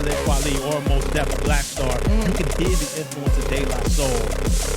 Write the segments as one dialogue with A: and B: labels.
A: Talib Kweli or Most Def or Black Star, you can hear the influence of De La Soul.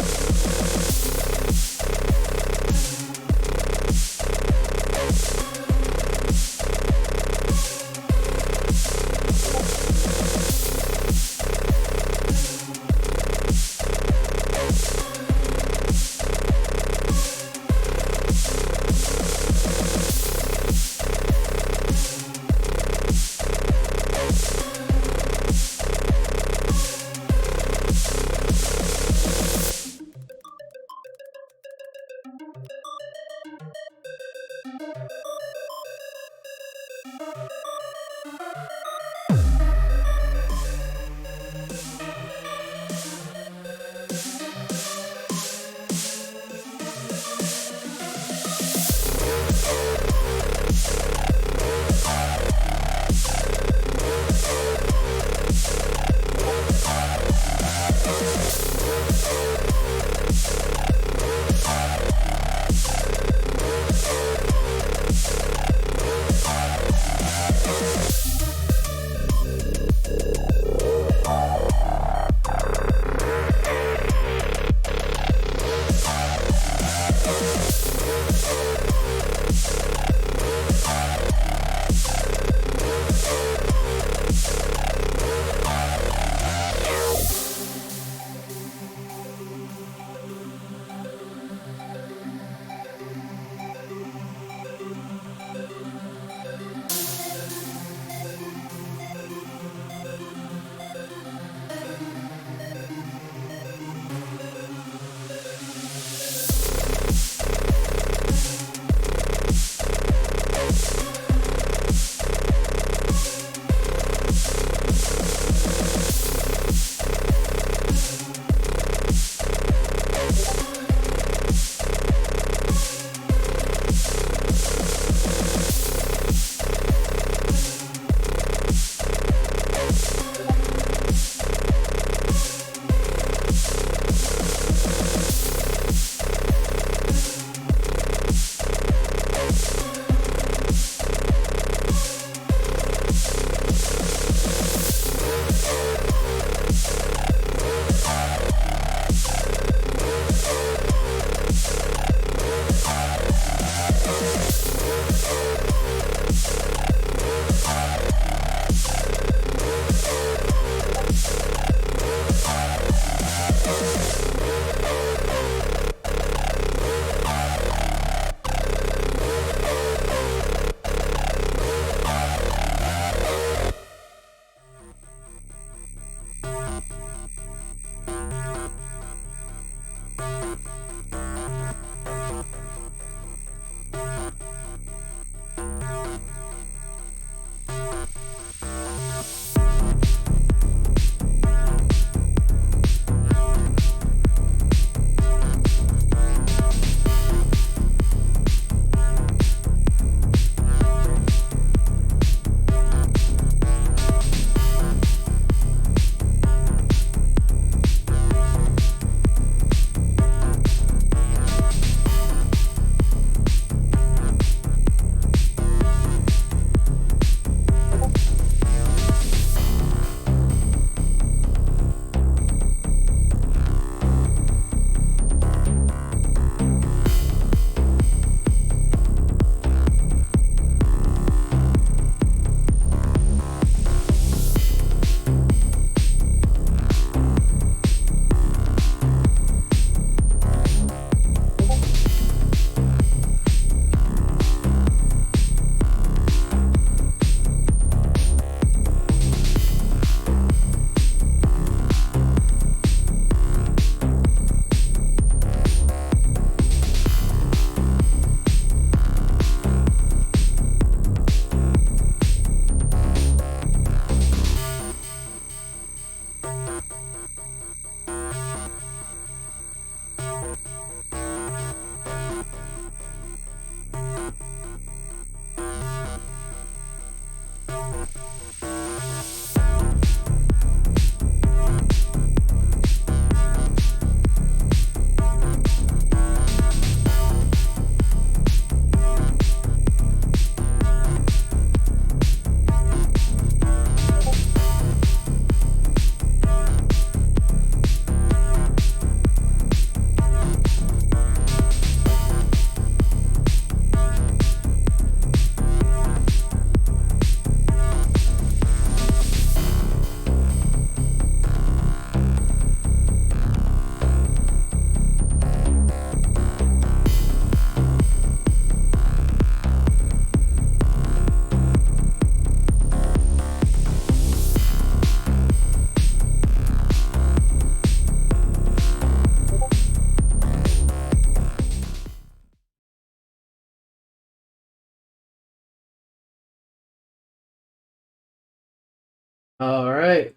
B: All right.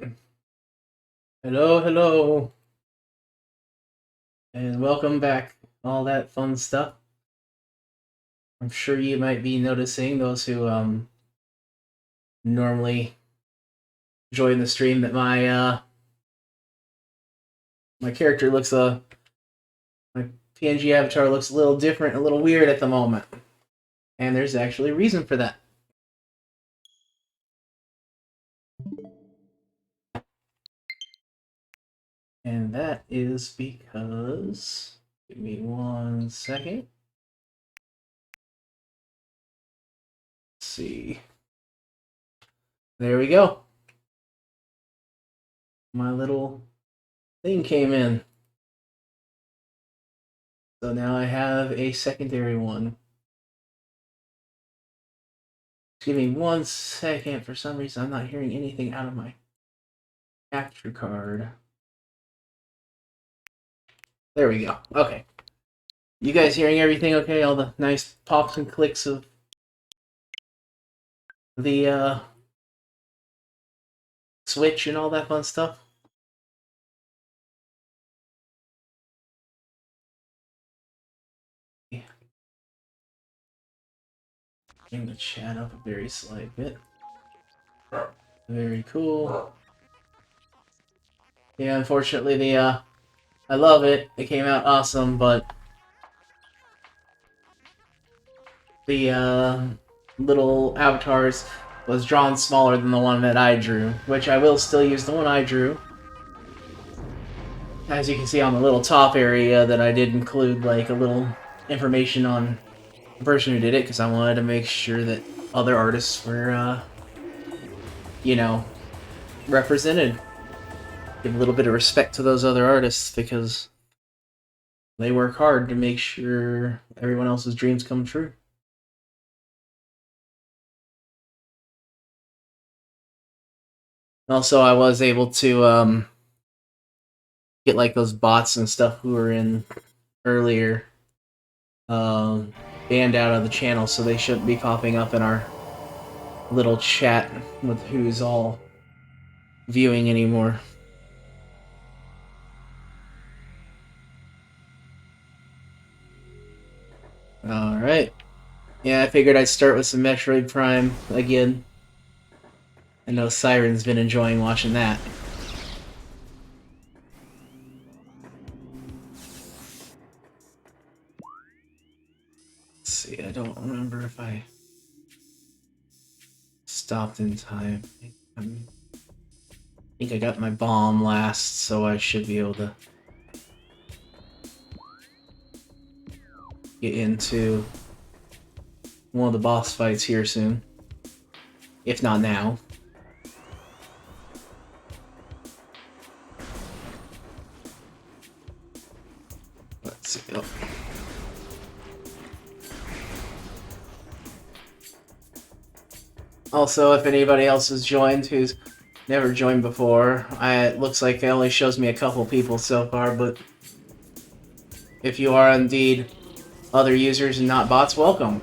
B: Hello, hello. And welcome back. All that fun stuff. I'm sure you might be noticing, those who normally join the stream, that my character looks my PNG avatar looks a little different, a little weird at the moment. And there's actually a reason for that. And that is because, give me 1 second. Let's see. There we go. My little thing came in. So now I have a secondary one. Give me 1 second. For some reason, I'm not hearing anything out of my capture card. There we go. Okay. You guys hearing everything okay? All the nice pops and clicks of the Switch and all that fun stuff? Yeah. Bring the chat up a very slight bit. Very cool. Yeah, unfortunately, I love it. It came out awesome, but the little avatars was drawn smaller than the one that I drew, which I will still use the one I drew. As you can see on the little top area, that I did include like a little information on the person who did it, because I wanted to make sure that other artists were, you know, represented. Give a little bit of respect to those other artists, because they work hard to make sure everyone else's dreams come true. Also, I was able to get like those bots and stuff who were in earlier banned out of the channel, so they shouldn't be popping up in our little chat with who's all viewing anymore. Alright. Yeah, I figured I'd start with some Metroid Prime again. I know Siren's been enjoying watching that. Let's see, I don't remember if I stopped in time. I think I got my bomb last, so I should be able to get into one of the boss fights here soon. If not now. Let's see. Oh. Also, if anybody else has joined who's never joined before, it looks like it only shows me a couple people so far, but if you are indeed other users and not bots, welcome.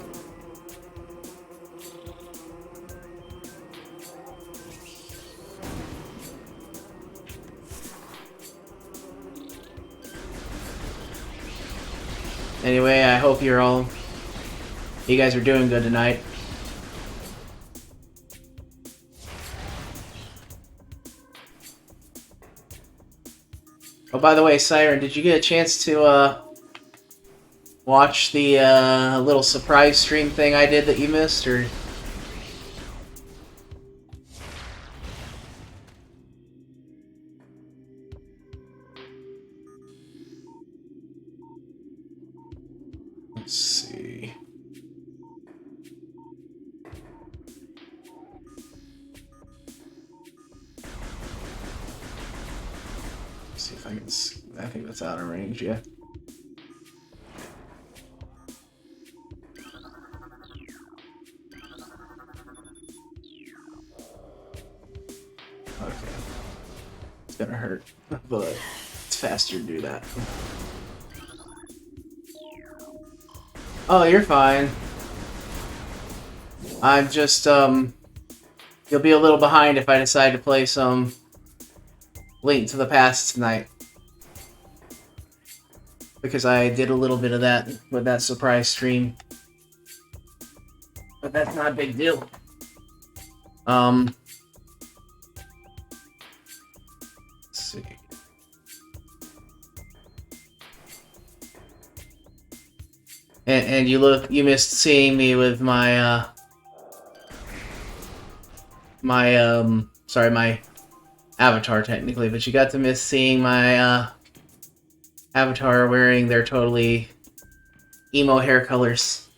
B: Anyway, I hope you guys are doing good tonight. Oh, by the way, Siren, did you get a chance to watch the little surprise stream thing I did that you missed, or? Let's see. Let's see if I can. I think that's out of range, yeah. Okay. It's gonna hurt, but it's faster to do that. Oh, you're fine. I'm just, You'll be a little behind if I decide to play some Link to the Past tonight. Because I did a little bit of that with that surprise stream. But that's not a big deal. Let's see. And you missed seeing me with my my avatar technically, but you got to miss seeing my avatar wearing their totally emo hair colors.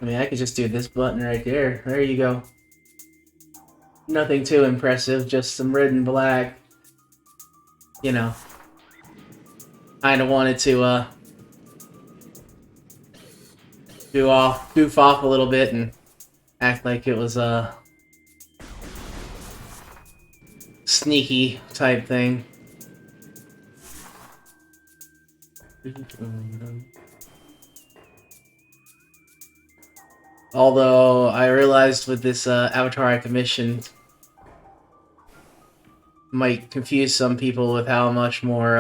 B: I mean, I could just do this button right there. There you go. Nothing too impressive, just some red and black. You know. Kinda wanted to, goof off a little bit and act like it was a sneaky type thing. Although I realized with this avatar I commissioned might confuse some people with how much more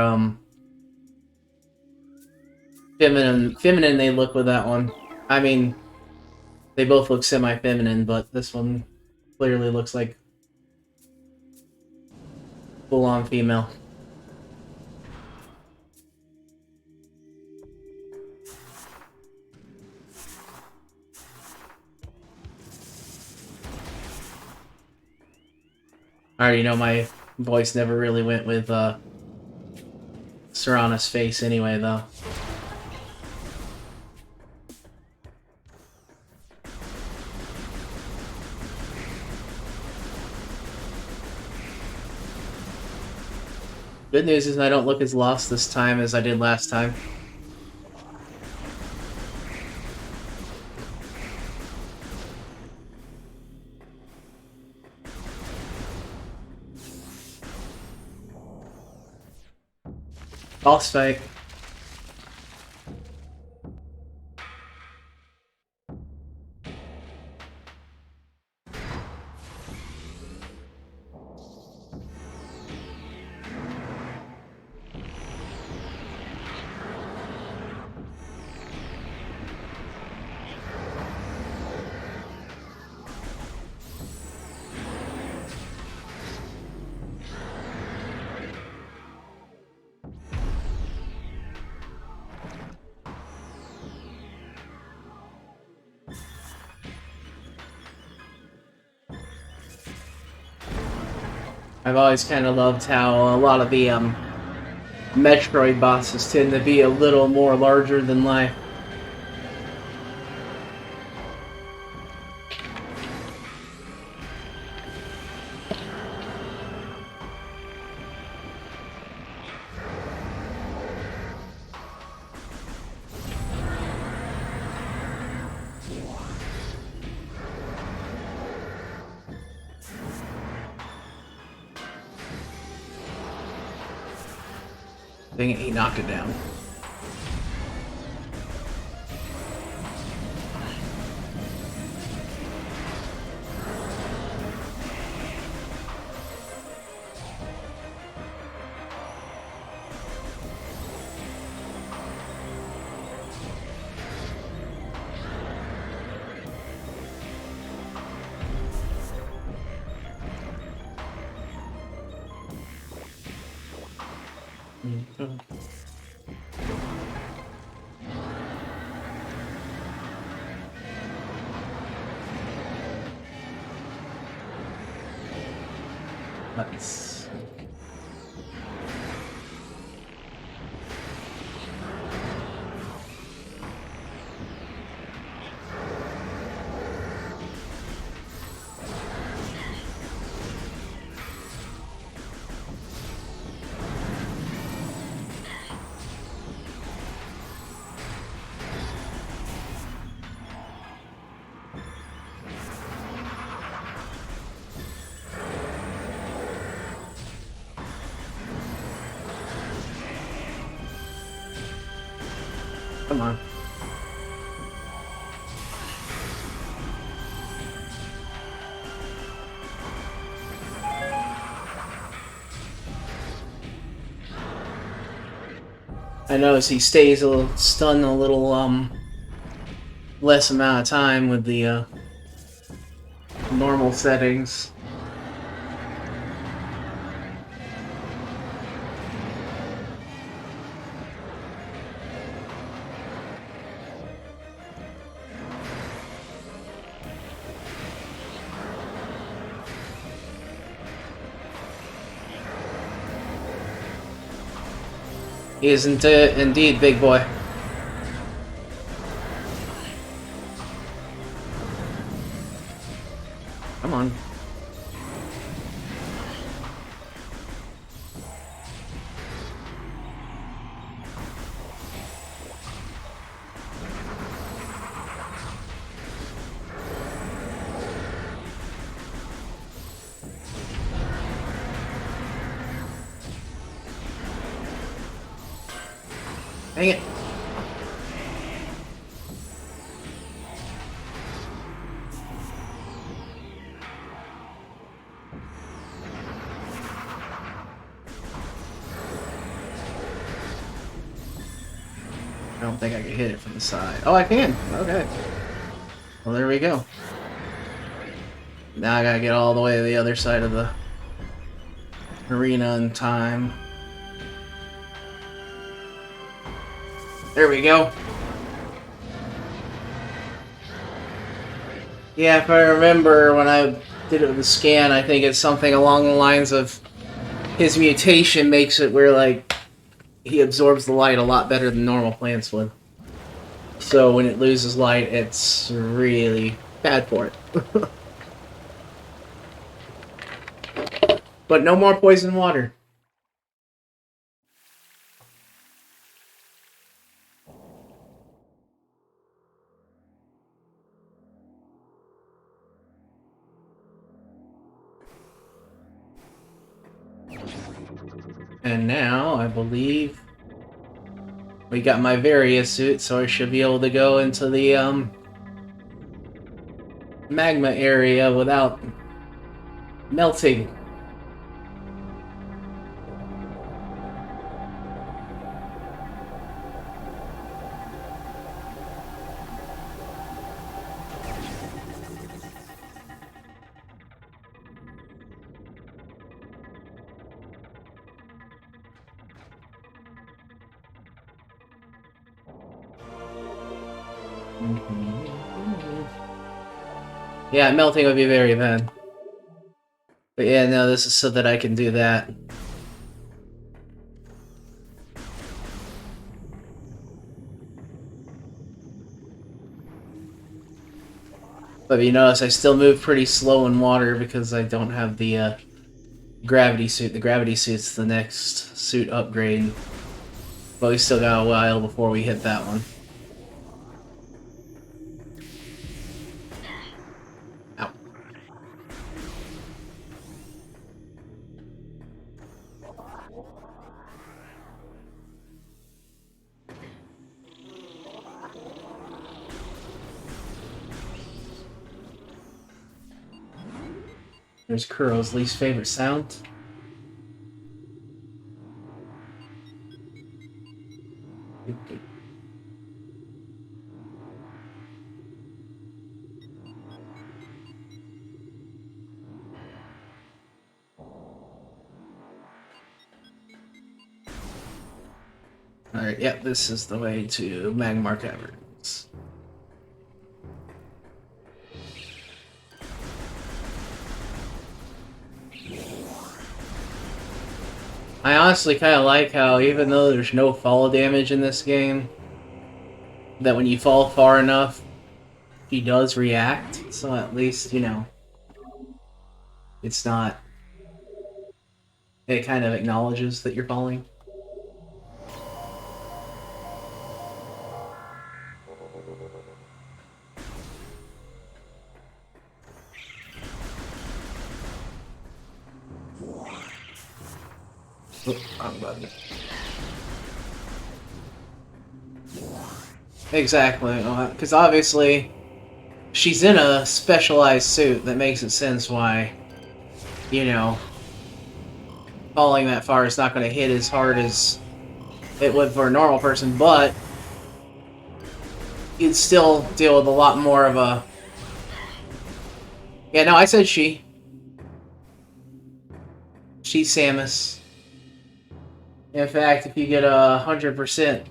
B: feminine they look with that one. I mean, they both look semi-feminine, but this one clearly looks like full-on female. I already know my voice never really went with Serana's face anyway, though. Good news is I don't look as lost this time as I did last time. Boss fight. I've always kind of loved how a lot of the Metroid bosses tend to be a little more larger than life. Dang it, he knocked it down. Nice. Come on. I notice he stays a little stunned a little less amount of time with the normal settings. Isn't it indeed, big boy? Come on. Dang it. I don't think I can hit it from the side. Oh, I can. Okay. Well, there we go. Now I gotta get all the way to the other side of the arena in time. There we go. Yeah, if I remember when I did it with the scan, I think it's something along the lines of his mutation makes it where, like, he absorbs the light a lot better than normal plants would. So when it loses light, it's really bad for it. But no more poison water. And now, I believe, we got my various suit, so I should be able to go into the, magma area without melting. Yeah, melting would be very bad. But yeah, no, this is so that I can do that. But you notice I still move pretty slow in water because I don't have the gravity suit. The gravity suit's the next suit upgrade. But we still got a while before we hit that one. Ow. There's Kuro's least favorite sound. Alright, yep, this is the way to Magmar Caverns. I honestly kind of like how, even though there's no fall damage in this game, that when you fall far enough, he does react. So at least, you know, it's not... It kind of acknowledges that you're falling. Oh, wrong button. Exactly, because obviously she's in a specialized suit that makes it sense why, you know, falling that far is not going to hit as hard as it would for a normal person, but you'd still deal with a lot more of a... Yeah, no, I said she. She's Samus. In fact, if you get 100%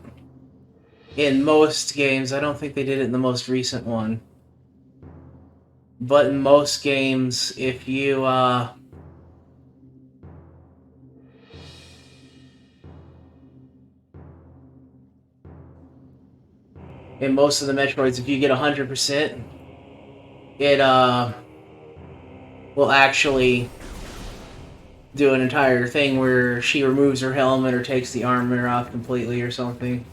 B: in most games, I don't think they did it in the most recent one, but in most games, if you, in most of the Metroids, if you get 100%, it, will actually do an entire thing where she removes her helmet or takes the armor off completely or something.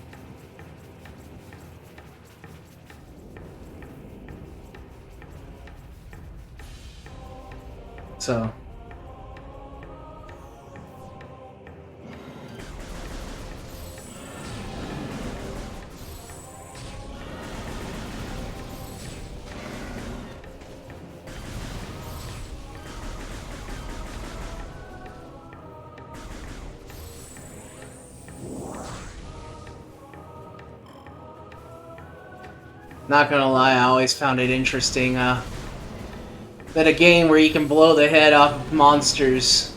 B: So... Not gonna lie, I always found it interesting, that a game where you can blow the head off of monsters,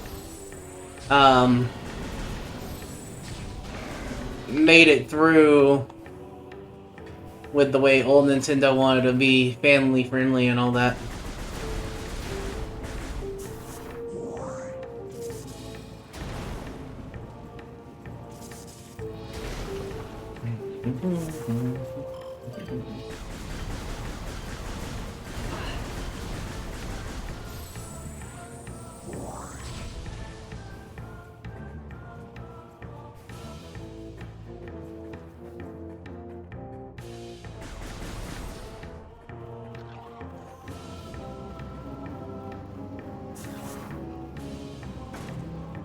B: made it through with the way old Nintendo wanted to be family friendly and all that.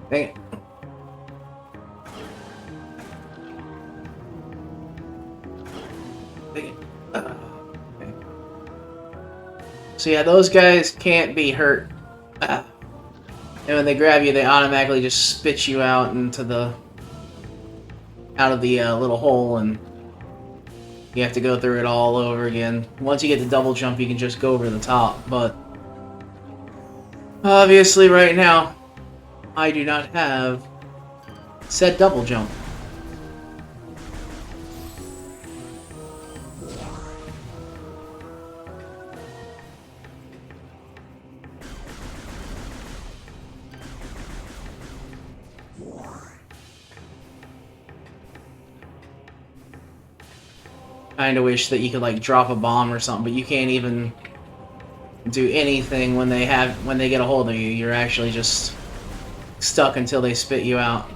B: Dang it. Dang it. Okay. So yeah, those guys can't be hurt. And when they grab you, they automatically just spit you out into the... out of the little hole, and you have to go through it all over again. Once you get the double jump, you can just go over the top, but... obviously, right now, I do not have said double jump. Kinda wish that you could, like, drop a bomb or something, but you can't even do anything when they get a hold of you. You're actually just stuck until they spit you out.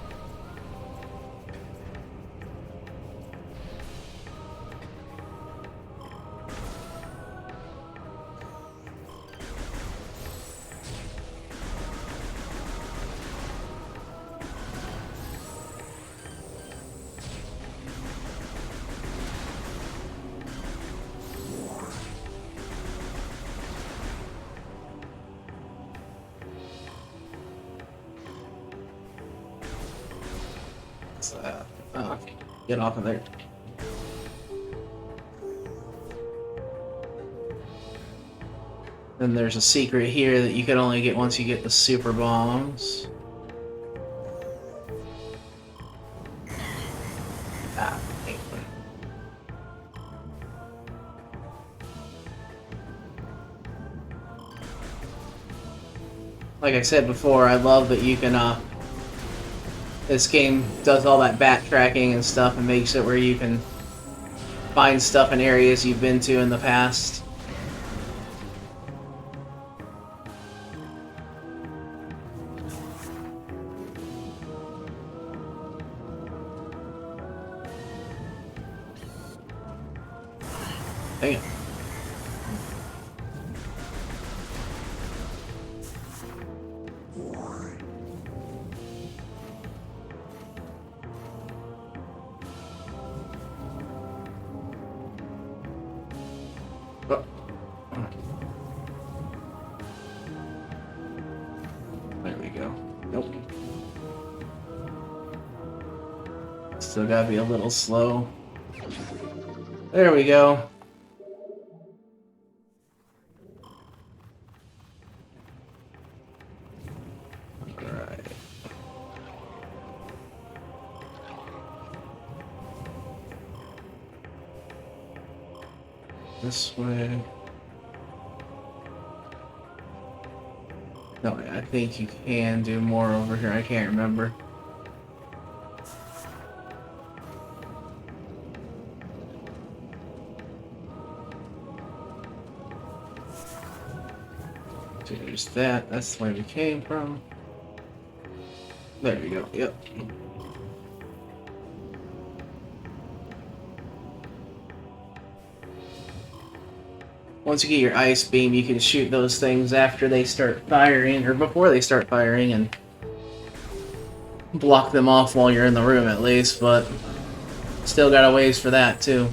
B: Oh, get off of there. Then there's a secret here that you can only get once you get the super bombs. Ah, wait. Like I said before, I love that you can, this game does all that backtracking and stuff and makes it where you can find stuff in areas you've been to in the past. Dang it. There we go. Nope. Still gotta be a little slow. There we go. Alright. This way. No, I think you can do more over here. I can't remember. So there's that. That's where we came from. There we go. Yep. Once you get your ice beam, you can shoot those things after they start firing, or before they start firing, and block them off while you're in the room at least, but still got a ways for that too.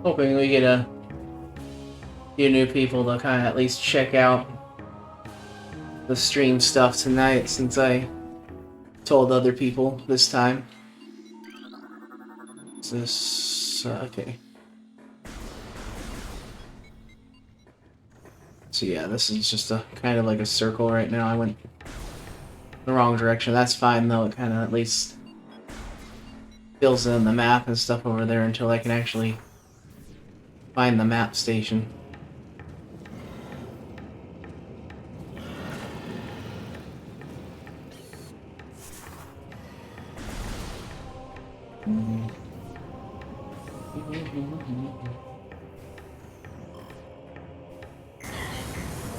B: Hoping we get a few new people to kind of at least check out the stream stuff tonight, since I told other people this time. Is this okay? So yeah, this is just a kind of like a circle right now. I went the wrong direction. That's fine though. It kind of at least fills in the map and stuff over there until I can actually find the map station.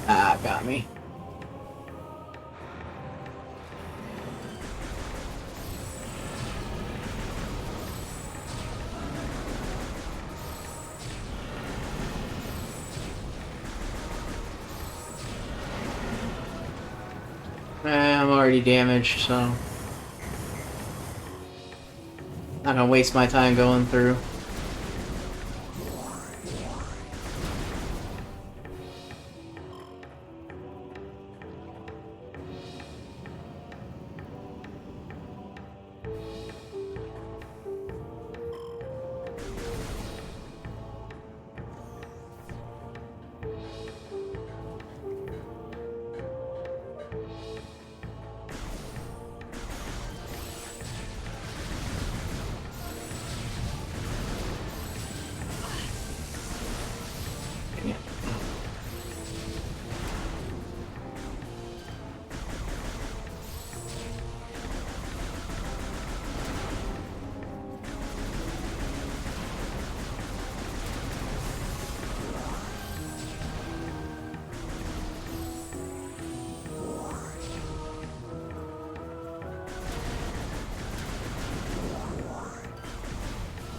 B: Ah, got me. I'm already damaged, so not gonna waste my time going through.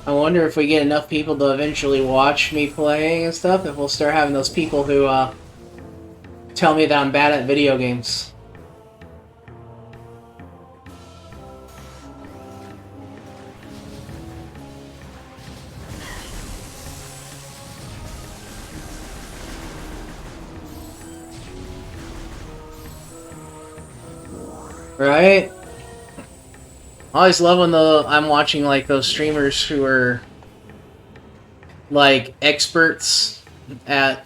B: I wonder if we get enough people to eventually watch me playing and stuff, if we'll start having those people who tell me that I'm bad at video games. Right? I always love when I'm watching like those streamers who are like experts at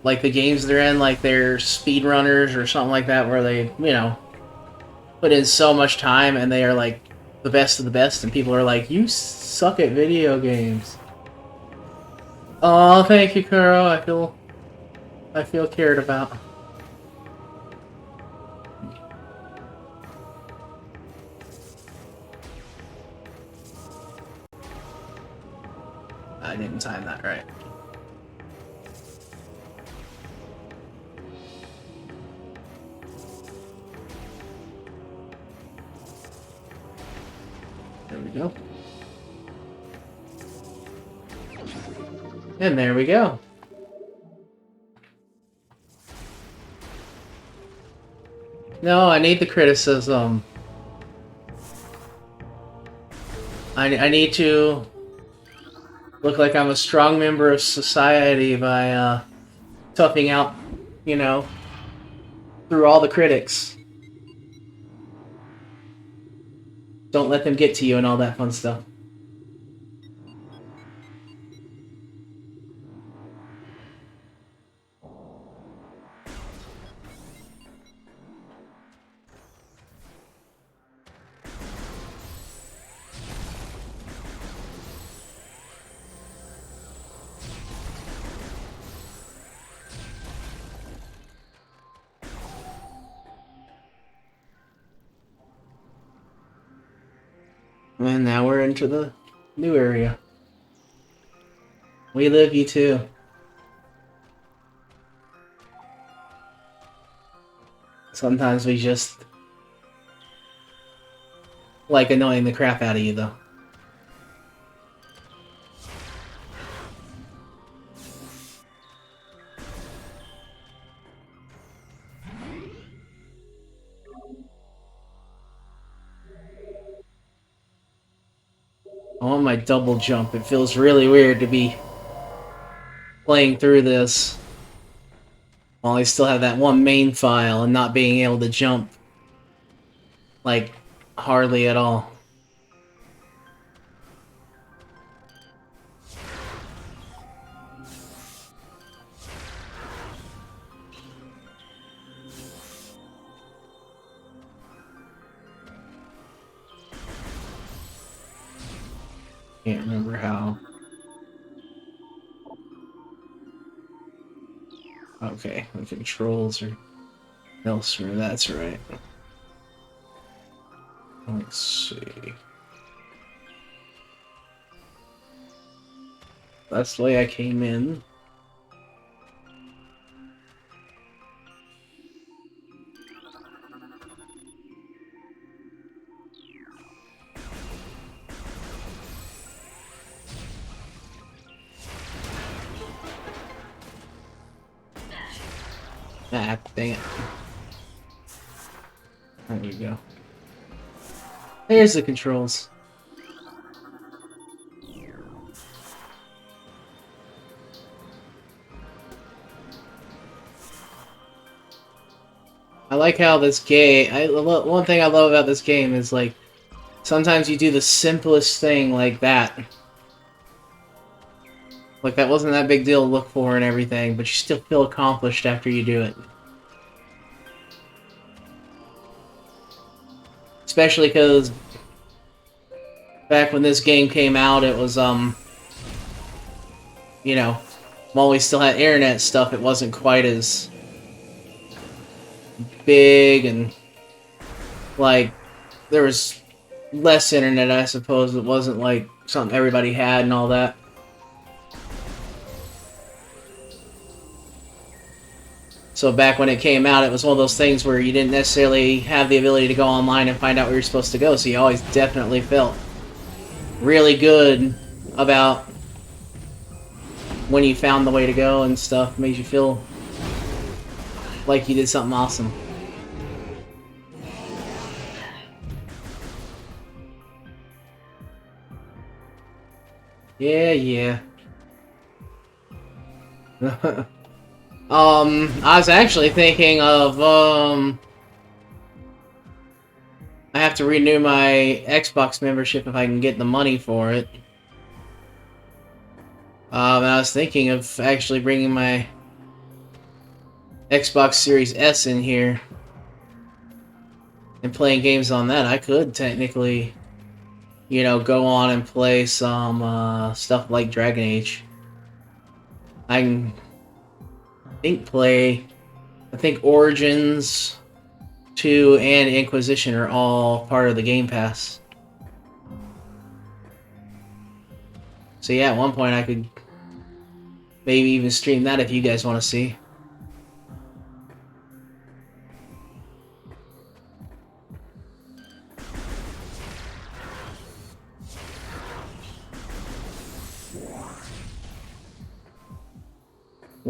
B: like the games they're in, like they're speedrunners or something like that, where they, you know, put in so much time and they are like the best of the best, and people are like, "You suck at video games." Oh, thank you, Kuro. I feel cared about. I didn't time that right. There we go. And there we go. No, I need the criticism. I need to look like I'm a strong member of society by toughing out, you know, through all the critics. Don't let them get to you and all that fun stuff. And now we're into the new area. We live, you too. Sometimes we just like annoying the crap out of you, though. I want my double jump. It feels really weird to be playing through this while I still have that one main file and not being able to jump, like, hardly at all. Can't remember how. Okay, the controls are elsewhere, that's right. Let's see. That's the way I came in. Ah, dang it. There we go. There's the controls. I like how this game... one thing I love about this game is, like, sometimes you do the simplest thing like that. Like, that wasn't that big deal to look for and everything, but you still feel accomplished after you do it. Especially because back when this game came out, it was, you know, while we still had internet stuff, it wasn't quite as big, and, like, there was less internet, I suppose. It wasn't, like, something everybody had and all that. So back when it came out, it was one of those things where you didn't necessarily have the ability to go online and find out where you're supposed to go, so you always definitely felt really good about when you found the way to go and stuff. It made you feel like you did something awesome. Yeah, yeah. I was actually thinking of, I have to renew my Xbox membership if I can get the money for it. And I was thinking of actually bringing my Xbox Series S in here and playing games on that. I could technically, you know, go on and play some stuff like Dragon Age. I can I think Origins 2 and Inquisition are all part of the Game Pass. So yeah, at one point I could maybe even stream that if you guys want to see.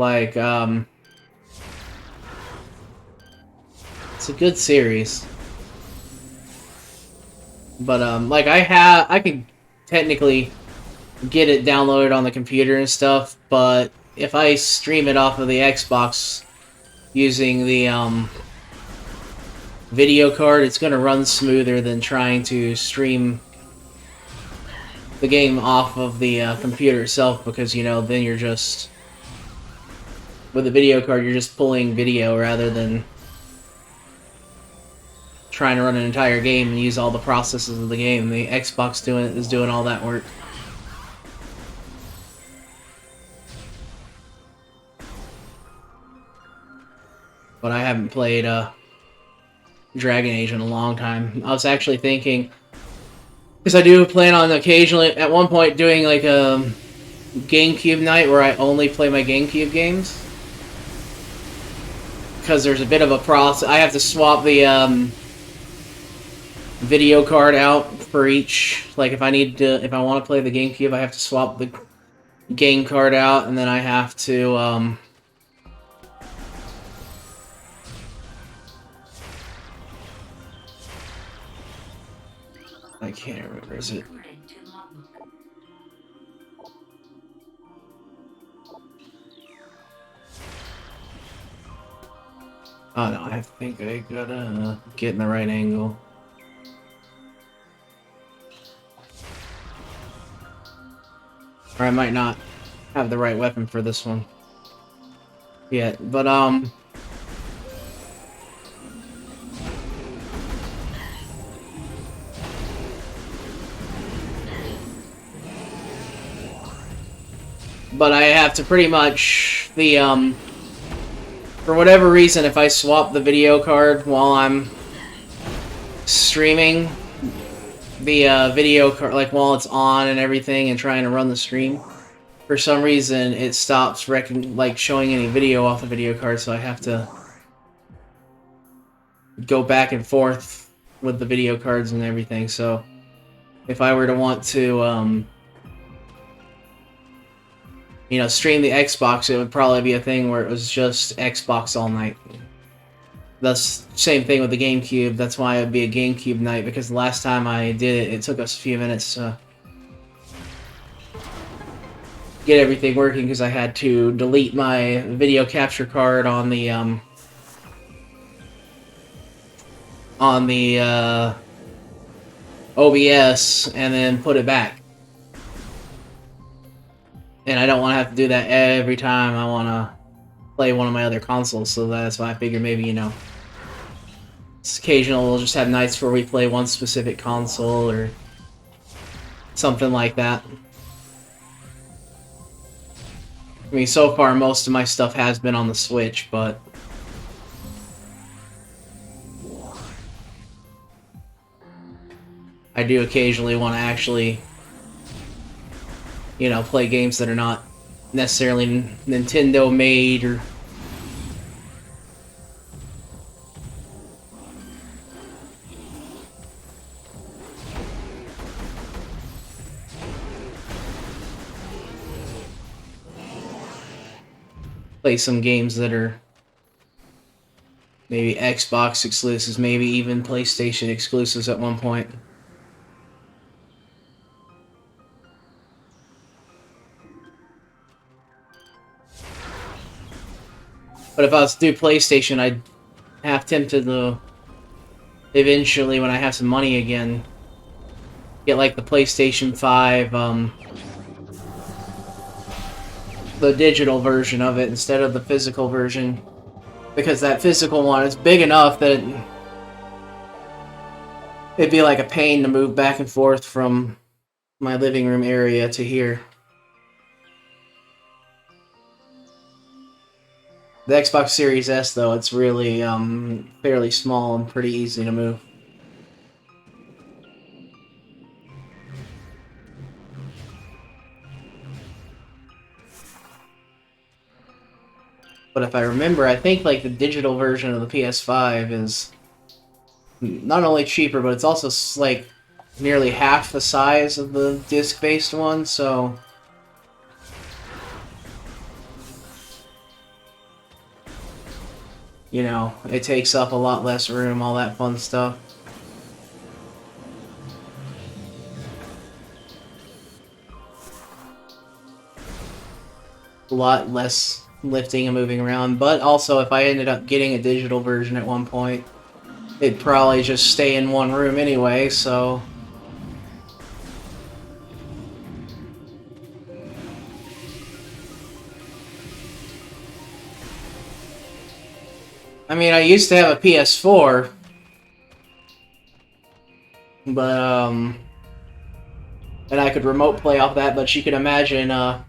B: Like, it's a good series. But, like, I could technically get it downloaded on the computer and stuff, but if I stream it off of the Xbox using the, video card, it's gonna run smoother than trying to stream the game off of the computer itself, because, you know, then you're just... With the video card, you're just pulling video rather than trying to run an entire game and use all the processes of the game. The Xbox is doing all that work. But I haven't played Dragon Age in a long time. I was actually thinking, because I do plan on occasionally, at one point, doing like a GameCube night where I only play my GameCube games. Because there's a bit of a process. I have to swap the video card out for each. Like, if I want to play the GameCube, I have to swap the game card out, and then I have to I can't remember, is it? Oh no, I think I gotta get in the right angle. Or I might not have the right weapon for this one yet, but I have to pretty much, for whatever reason, if I swap the video card while I'm streaming, the video card, like while it's on and everything and trying to run the stream, for some reason it stops showing any video off the video card, so I have to go back and forth with the video cards and everything. So if I were to want to you know, stream the Xbox, it would probably be a thing where it was just Xbox all night. That's the same thing with the GameCube. That's why it would be a GameCube night, because the last time I did it, it took us a few minutes to get everything working, because I had to delete my video capture card on the OBS and then put it back. And I don't want to have to do that every time I want to play one of my other consoles, so that's why I figured maybe, you know, it's occasional, we'll just have nights where we play one specific console or something like that. I mean, so far most of my stuff has been on the Switch, but I do occasionally want to actually, you know, play games that are not necessarily Nintendo made, or play some games that are maybe Xbox exclusives, maybe even PlayStation exclusives at one point. But if I was to do PlayStation, I'd half tempted to eventually, when I have some money again, get like the PlayStation 5, the digital version of it instead of the physical version, because that physical one is big enough that it'd be like a pain to move back and forth from my living room area to here. The Xbox Series S, though, it's really fairly small and pretty easy to move. But if I remember, I think like the digital version of the PS5 is not only cheaper, but it's also like nearly half the size of the disc-based one, so You know, it takes up a lot less room, all that fun stuff. A lot less lifting and moving around, but also if I ended up getting a digital version at one point, it'd probably just stay in one room anyway, so... I mean, I used to have a PS4, but, and I could remote play off that, but you could imagine, how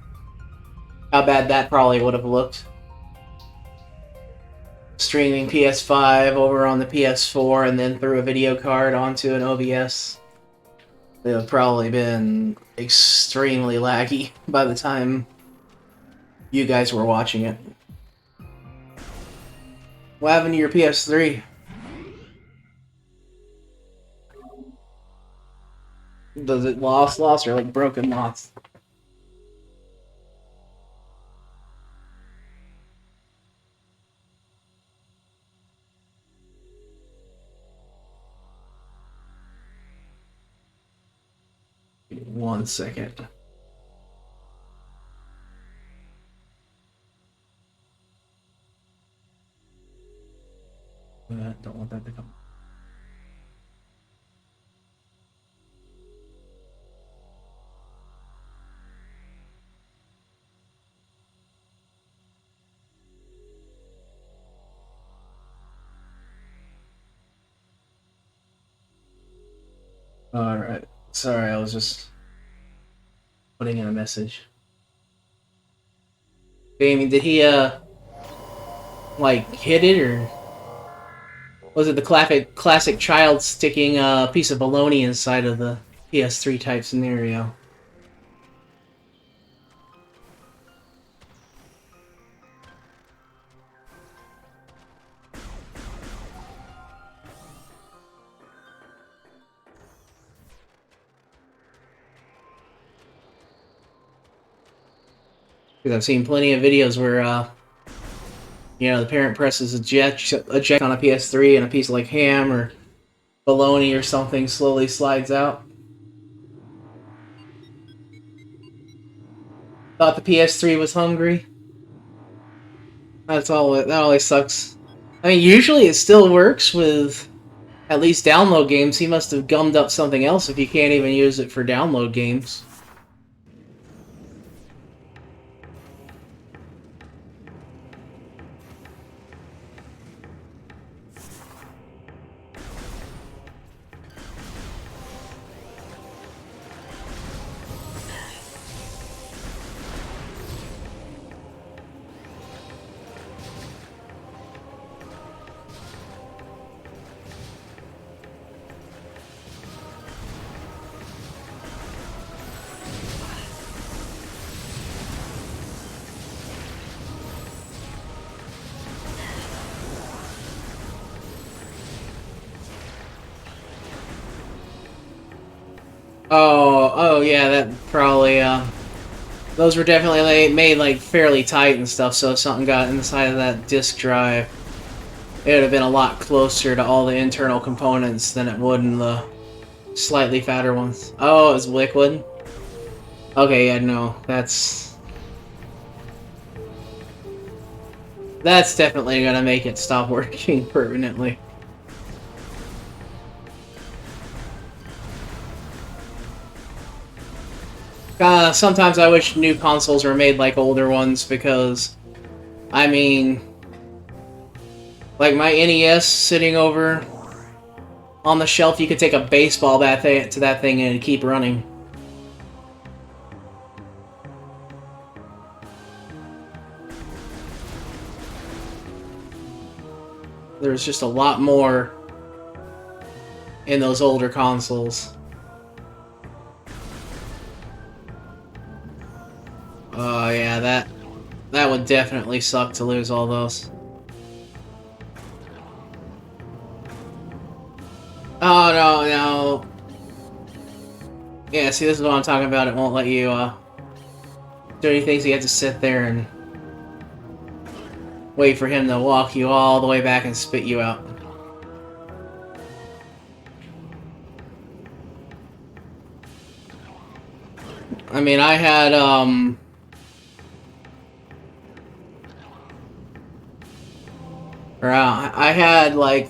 B: bad that probably would have looked. Streaming PS5 over on the PS4 and then through a video card onto an OBS. It would have probably been extremely laggy by the time you guys were watching it. What happened to your PS3? Does it lost or like broken lost? One second. Don't want that to come. Alright. Sorry, I was just putting in a message. Damien, did he, like, hit it, or... Was it the classic child sticking a piece of bologna inside of the PS3 type scenario? Because I've seen plenty of videos where, you know, the parent presses eject on a PS3 and a piece of, like, ham or bologna or something slowly slides out. Thought the PS3 was hungry. That's all. That always sucks. I mean, usually it still works with at least download games. He must have gummed up something else if you can't even use it for download games. Oh yeah, that probably, those were definitely made, like, fairly tight and stuff, so if something got inside of that disk drive, it would have been a lot closer to all the internal components than it would in the slightly fatter ones. Oh, it was liquid? Okay, yeah, no, that's definitely gonna make it stop working permanently. Sometimes I wish new consoles were made like older ones, because, I mean, like my NES sitting over on the shelf, you could take a baseball bat to that thing and keep running. There's just a lot more in those older consoles. Oh yeah, that would definitely suck to lose all those. Oh no. Yeah, see, this is what I'm talking about. It won't let you do anything, so you have to sit there and wait for him to walk you all the way back and spit you out. I mean, I had, I had, like,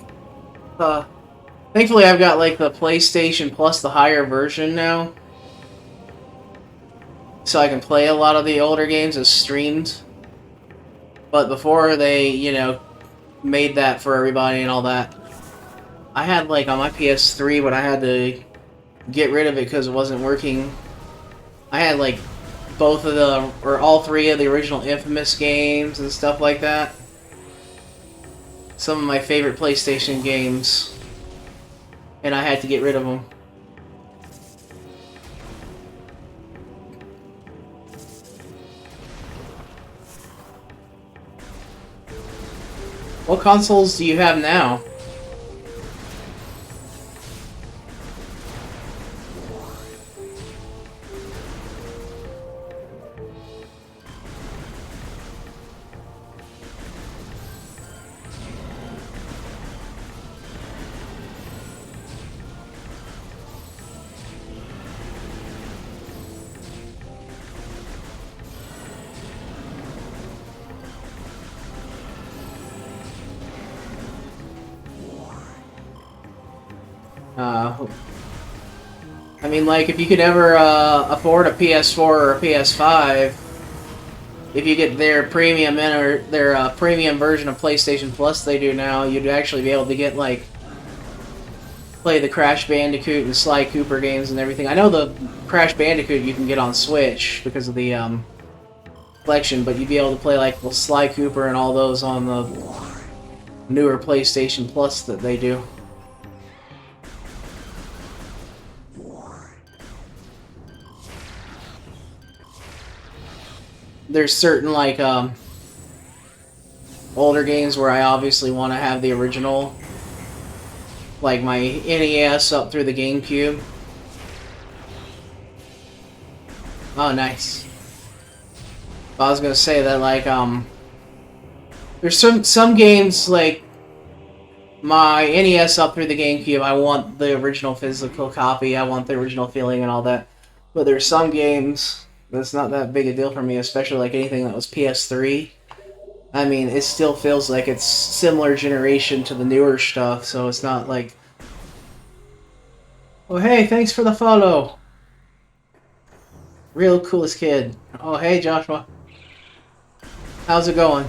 B: thankfully I've got, like, the PlayStation Plus, the higher version now. So I can play a lot of the older games as streamed. But before they, you know, made that for everybody and all that, I had, like, on my PS3, but I had to get rid of it because it wasn't working. I had, like, both of the, or all three of the original Infamous games and stuff like that. Some of my favorite PlayStation games. And I had to get rid of them. What consoles do you have now? I mean, like, if you could ever afford a PS4 or a PS5, if you get their premium or their premium version of PlayStation Plus they do now, you'd actually be able to get, like, play the Crash Bandicoot and Sly Cooper games and everything. I know the Crash Bandicoot you can get on Switch because of the collection, but you'd be able to play, like, the Sly Cooper and all those on the newer PlayStation Plus that they do. There's certain, like, older games where I obviously want to have the original, like my NES up through the GameCube. Oh, nice. I was gonna say that, like, there's some games, like, my NES up through the GameCube, I want the original physical copy, I want the original feeling and all that. But there's some games that's not that big a deal for me, especially like anything that was PS3. I mean, it still feels like it's similar generation to the newer stuff, so it's not like... Oh, hey, thanks for the follow! Real coolest kid. Oh, hey, Joshua. How's it going?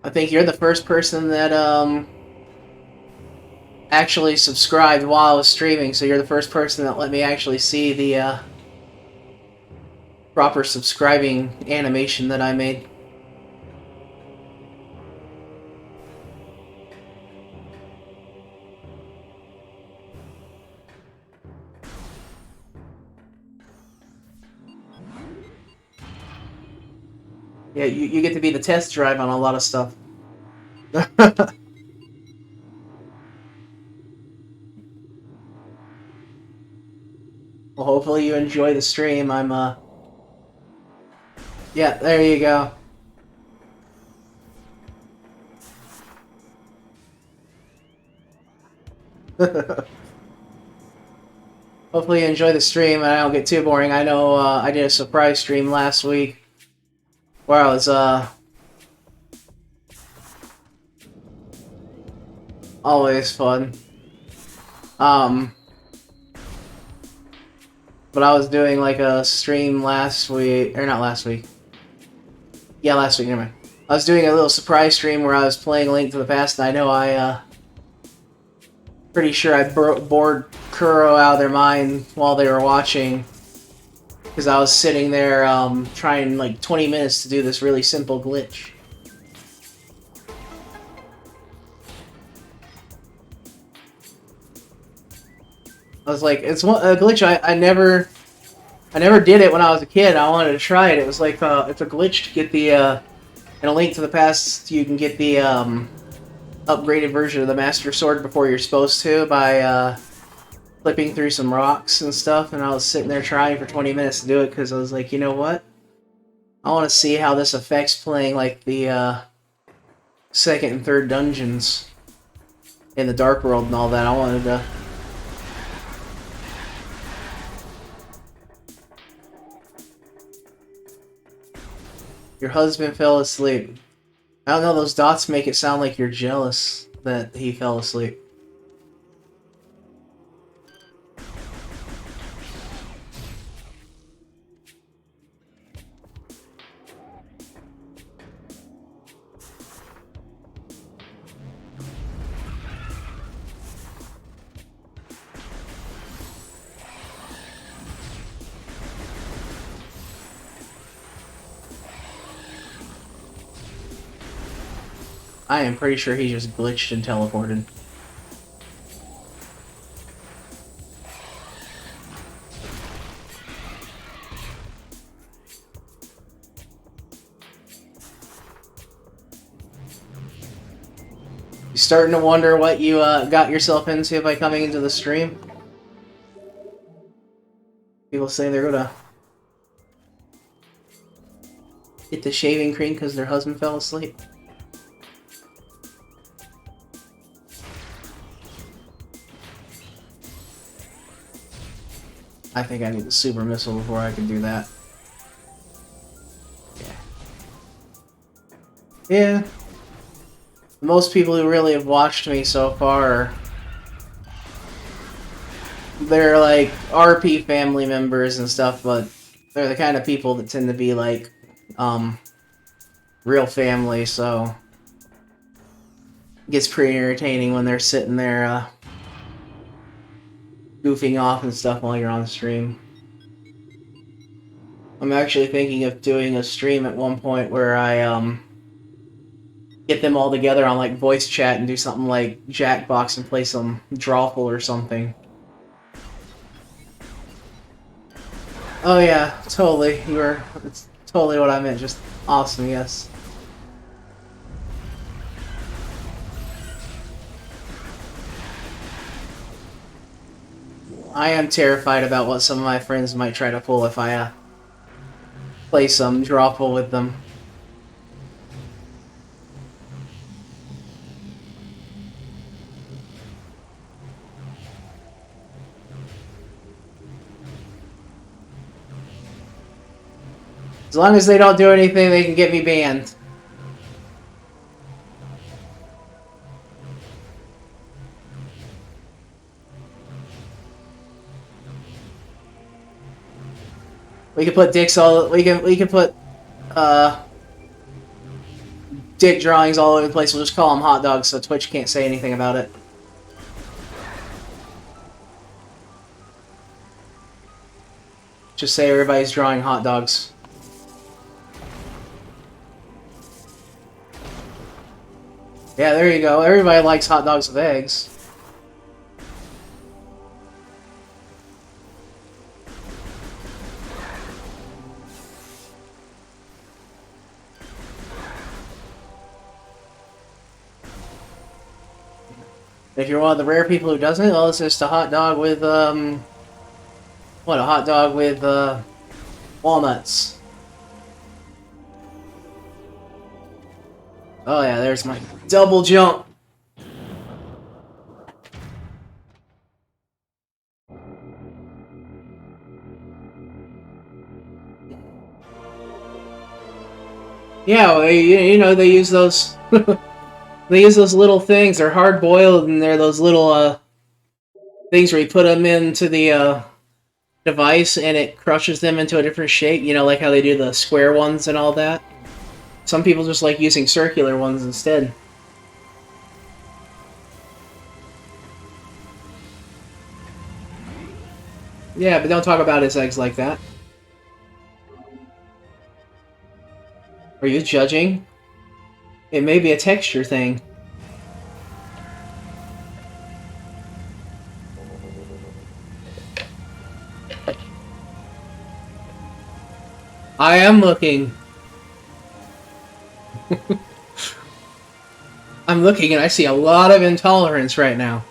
B: I think you're the first person that, actually subscribed while I was streaming, so you're the first person that let me actually see the proper subscribing animation that I made. Yeah, you get to be the test drive on a lot of stuff. Well, hopefully you enjoy the stream. Yeah, there you go. Hopefully you enjoy the stream and I don't get too boring. I know I did a surprise stream last week where I was always fun. But I was doing like a stream last week, or not last week. Yeah, last week, never mind. I was doing a little surprise stream where I was playing Link to the Past, and I know pretty sure I bored Kuro out of their mind while they were watching. Because I was sitting there trying like 20 minutes to do this really simple glitch. I was like, it's a glitch I never did it when I was a kid. I wanted to try it. It was like it's a glitch to get the in a Link to the Past. You can get the upgraded version of the Master Sword before you're supposed to by flipping through some rocks and stuff. And I was sitting there trying for 20 minutes to do it because I was like, you know what? I want to see how this affects playing like the second and third dungeons in the Dark World and all that. I wanted to. Your husband fell asleep. I don't know, those dots make it sound like you're jealous that he fell asleep. I am pretty sure he just glitched and teleported. You starting to wonder what you got yourself into by coming into the stream? People say they're gonna get the shaving cream because their husband fell asleep. I think I need the super missile before I can do that. Yeah. Most people who really have watched me so far, they're like RP family members and stuff, but they're the kind of people that tend to be like, real family, so it gets pretty entertaining when they're sitting there, goofing off and stuff while you're on stream. I'm actually thinking of doing a stream at one point where I, get them all together on, like, voice chat and do something like Jackbox and play some Drawful or something. Oh yeah, totally. It's totally what I meant, just awesome, yes. I am terrified about what some of my friends might try to pull if I, play some Drawful with them. As long as they don't do anything, they can get me banned. We can put dicks all. We can put dick drawings all over the place. We'll just call them hot dogs, so Twitch can't say anything about it. Just say everybody's drawing hot dogs. Yeah, there you go. Everybody likes hot dogs with eggs. If you're one of the rare people who doesn't, well, it's just a hot dog with, what, a hot dog with, walnuts. Oh yeah, there's my double jump. Yeah, well, you know, they use those... They use those little things. They're hard-boiled, and they're those little, things where you put them into the, device, and it crushes them into a different shape. You know, like how they do the square ones and all that. Some people just like using circular ones instead. Yeah, but don't talk about his eggs like that. Are you judging? It may be a texture thing. I am looking. I'm looking and I see a lot of intolerance right now.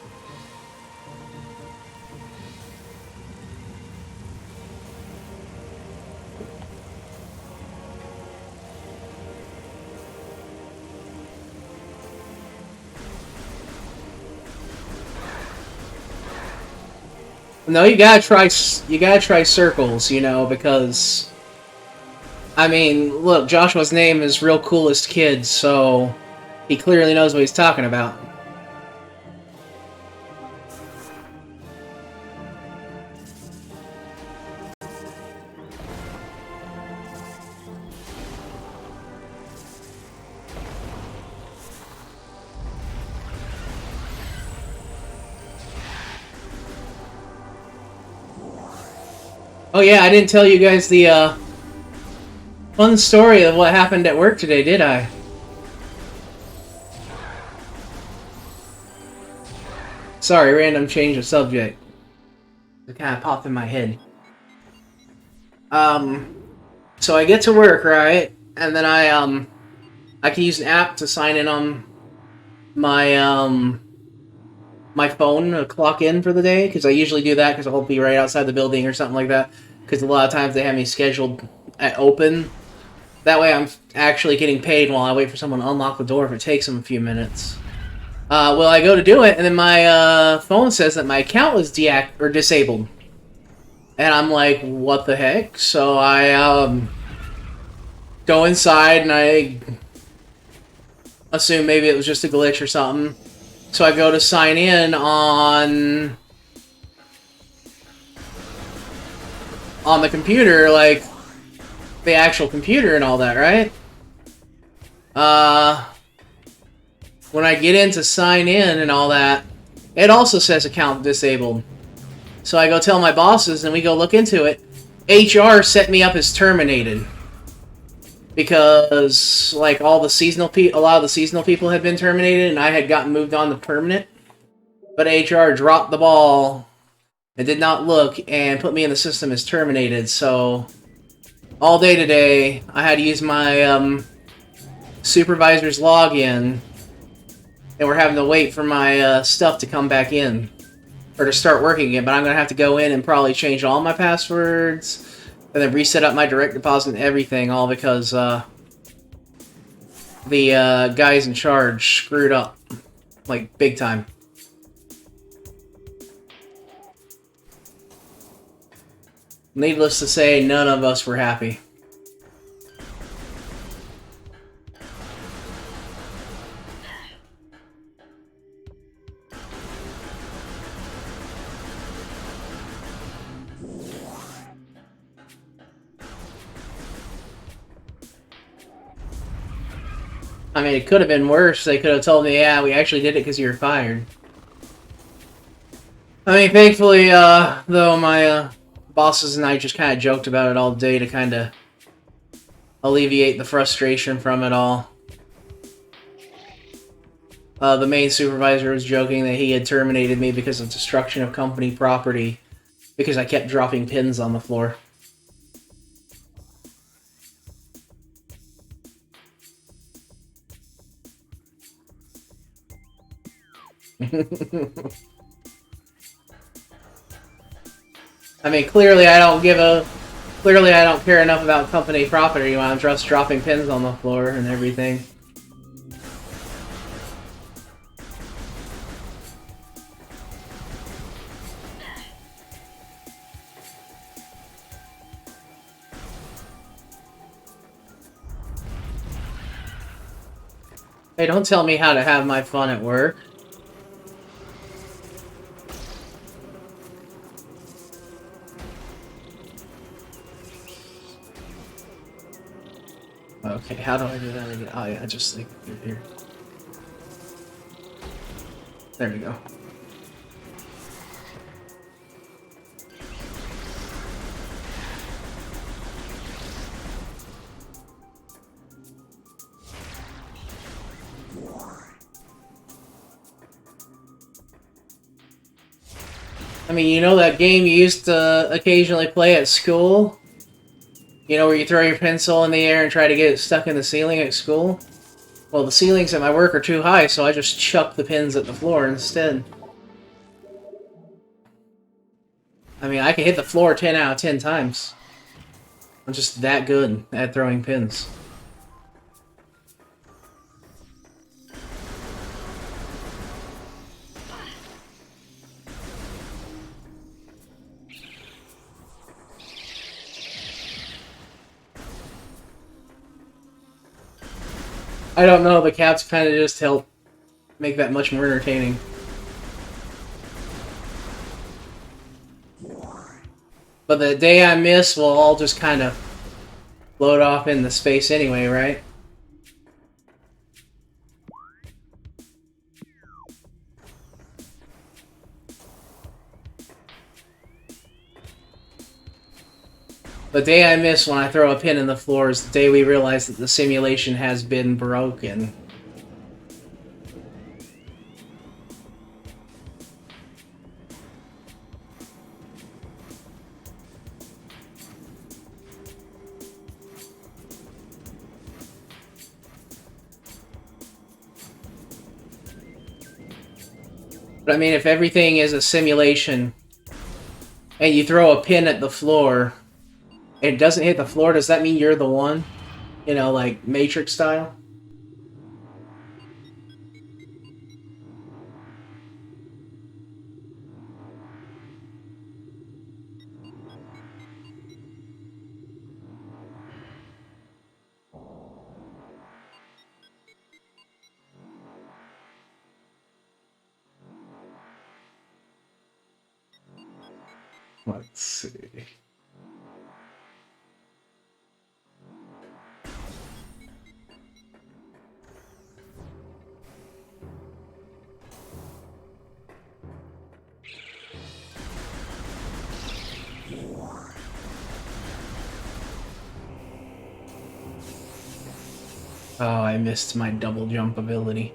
B: No, you gotta try. You gotta try circles, you know, because I mean, look, Joshua's name is Real Coolest Kid, so he clearly knows what he's talking about. Oh yeah, I didn't tell you guys the fun story of what happened at work today, did I? Sorry, random change of subject. It kind of popped in my head. So I get to work, right? And then I can use an app to sign in on my my phone to clock in for the day, because I usually do that because I'll be right outside the building or something like that, because a lot of times they have me scheduled at open. That way I'm actually getting paid while I wait for someone to unlock the door if it takes them a few minutes. Well, I go to do it, and then my phone says that my account was disabled. And I'm like, what the heck? So I go inside, and I assume maybe it was just a glitch or something. So I go to sign in on the computer, like the actual computer and all that, right? When I get in to sign in and all that, it also says account disabled. So I go tell my bosses, and we go look into it. HR set me up as terminated because, like, a lot of the seasonal people had been terminated, and I had gotten moved on to permanent. But HR dropped the ball and did not look and put me in the system as terminated. So all day today, I had to use my supervisor's login, and we're having to wait for my stuff to come back in, or to start working again. But I'm going to have to go in and probably change all my passwords, and then reset up my direct deposit and everything, all because the guys in charge screwed up, like, big time. Needless to say, none of us were happy. I mean, it could have been worse. They could have told me, yeah, we actually did it because you were fired. I mean, thankfully, though, my bosses and I just kind of joked about it all day to kind of alleviate the frustration from it all. The main supervisor was joking that he had terminated me because of destruction of company property because I kept dropping pins on the floor. I mean, clearly I don't care enough about company property when I'm just dropping pins on the floor and everything. Hey, don't tell me how to have my fun at work. Okay, how do I do that again? Oh yeah, just like here. There we go. I mean, you know that game you used to occasionally play at school? You know, where you throw your pencil in the air and try to get it stuck in the ceiling at school? Well, the ceilings at my work are too high, so I just chuck the pins at the floor instead. I mean, I can hit the floor 10 out of 10 times. I'm just that good at throwing pins. I don't know, the caps kind of just help make that much more entertaining. But the day I miss will all just kind of float off into space anyway, right? The day I miss when I throw a pin in the floor is the day we realize that the simulation has been broken. But I mean, if everything is a simulation and you throw a pin at the floor and it doesn't hit the floor, does that mean you're the one? You know, like Matrix style? Let's see. Oh, I missed my double jump ability.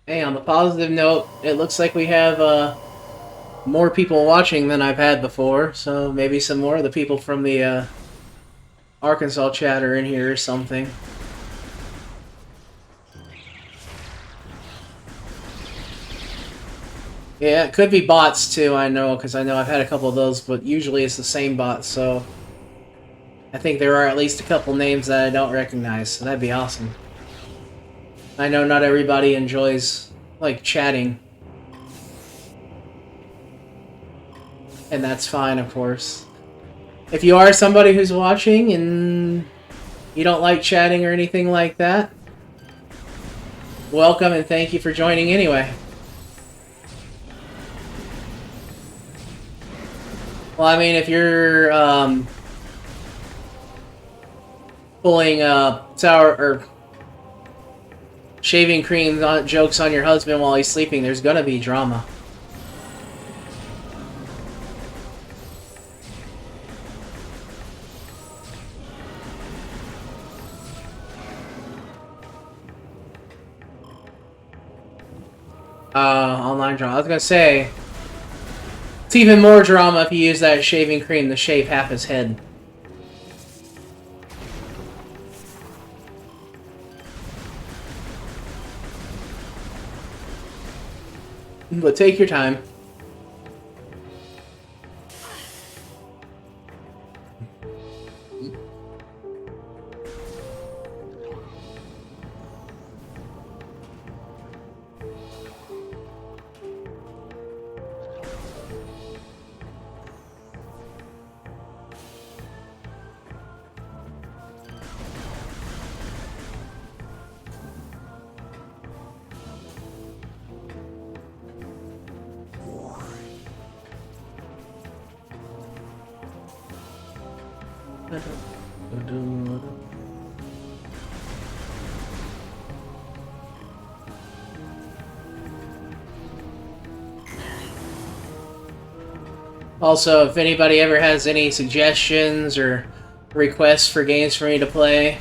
B: Hey, on the positive note, it looks like we have more people watching than I've had before, so maybe some more of the people from the Arkansas chat are in here or something. Yeah, it could be bots too, I know, because I know I've had a couple of those, but usually it's the same bot, so I think there are at least a couple names that I don't recognize, so that'd be awesome. I know not everybody enjoys, like, chatting. And that's fine, of course. If you are somebody who's watching and you don't like chatting or anything like that, welcome and thank you for joining anyway. Well, I mean, if you're pulling sour or shaving cream jokes on your husband while he's sleeping, there's gonna be drama. Online drama. I was gonna say, it's even more drama if you use that shaving cream to shave half his head. But take your time. Also, if anybody ever has any suggestions or requests for games for me to play,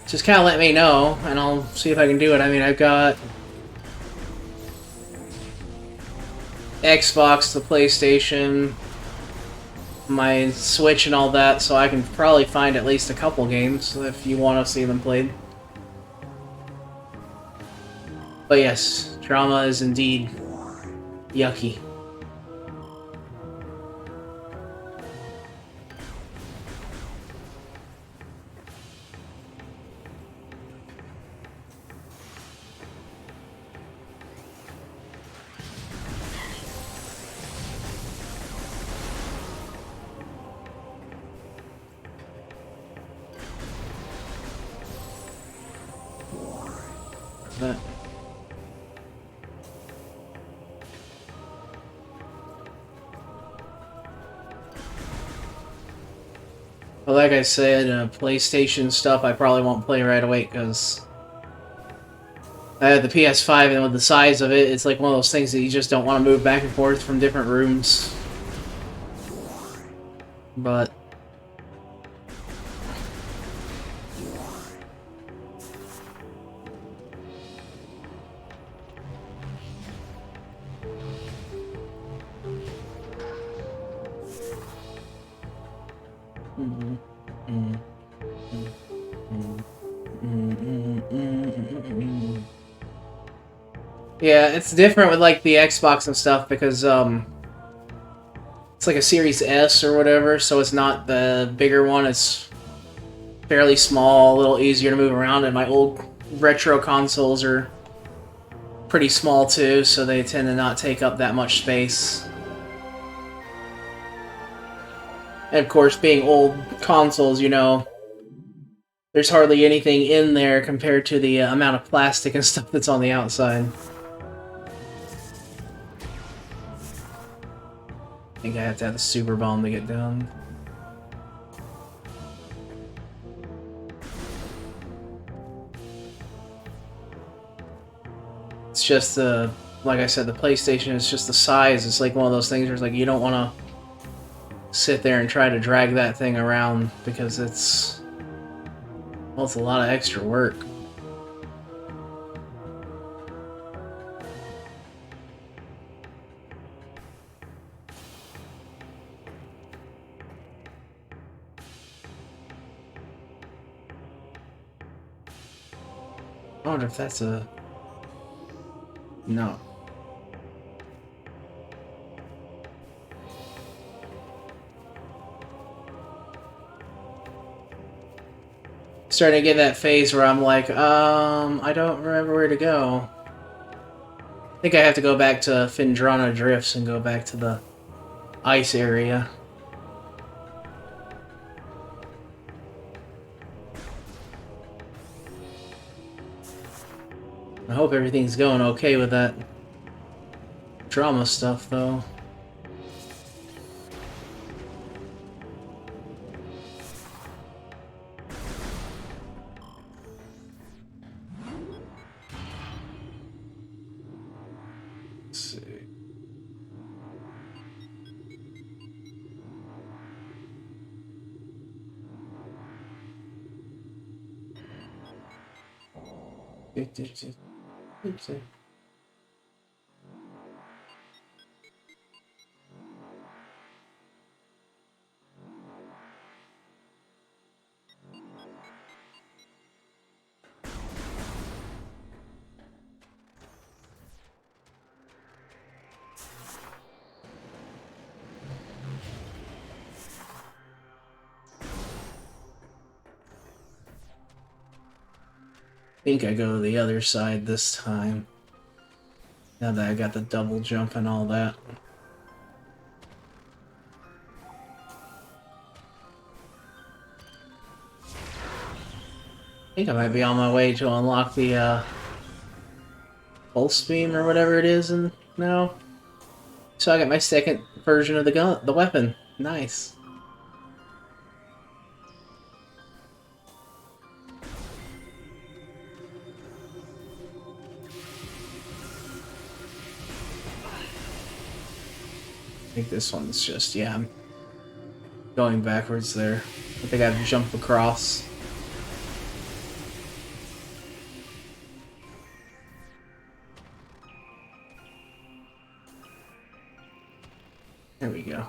B: just kind of let me know, and I'll see if I can do it. I mean, I've got Xbox, the PlayStation, my Switch, and all that, so I can probably find at least a couple games if you want to see them played. But yes, drama is indeed yucky. But but like I said, PlayStation stuff I probably won't play right away because I have the PS5, and with the size of it, it's like one of those things that you just don't want to move back and forth from different rooms. But yeah, it's different with like the Xbox and stuff because it's like a Series S or whatever, so it's not the bigger one. It's fairly small, a little easier to move around, and my old retro consoles are pretty small too, so they tend to not take up that much space. And of course, being old consoles, you know, there's hardly anything in there compared to the amount of plastic and stuff that's on the outside. I think I have to have the super bomb to get done. It's just like I said, the PlayStation is just the size. It's like one of those things where it's like you don't want to sit there and try to drag that thing around because it's, well, it's a lot of extra work. I wonder if that's a... No. Starting to get that phase where I'm like, I don't remember where to go. I think I have to go back to Findrana Drifts and go back to the ice area. I hope everything's going okay with that drama stuff, though. Let's see. I think I go to the other side this time. Now that I got the double jump and all that. I think I might be on my way to unlock the pulse beam or whatever it is, and now. So I got my second version of the weapon. Nice. I think this one's just, yeah, I'm going backwards there. I think I have to jump across. There we go.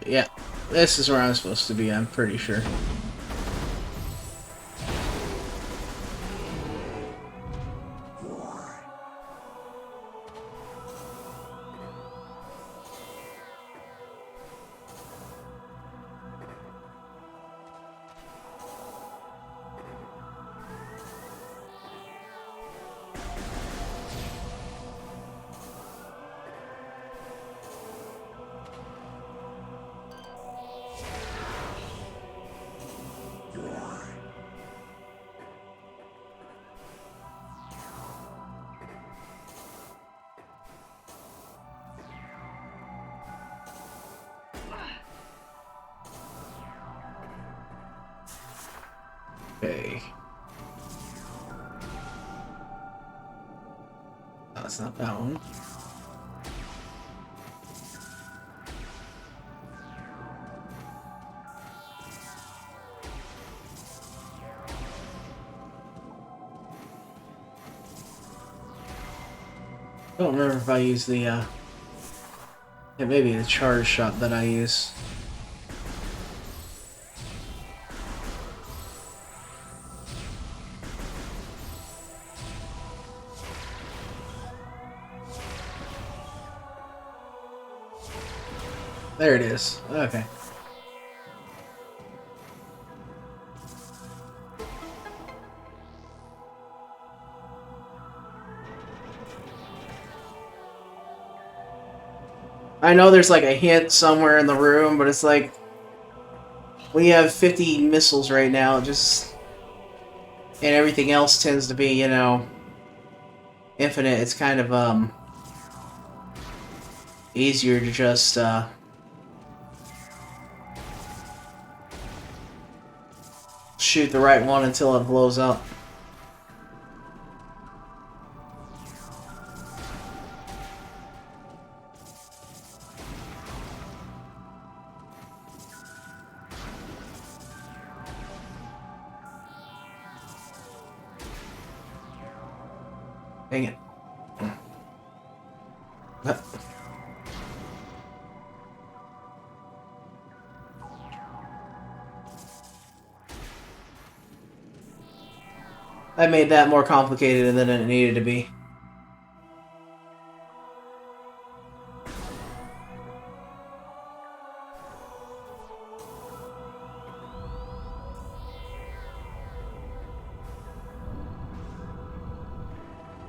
B: Yeah, this is where I'm supposed to be, I'm pretty sure. Okay. No, that's not that one. I don't remember if I used the, yeah, maybe the charge shot that I use. There it is. Okay. I know there's like a hint somewhere in the room, but it's like we have 50 missiles right now, just and everything else tends to be, you know, infinite. It's kind of easier to just shoot the right one until it blows up. Dang it. I made that more complicated than it needed to be.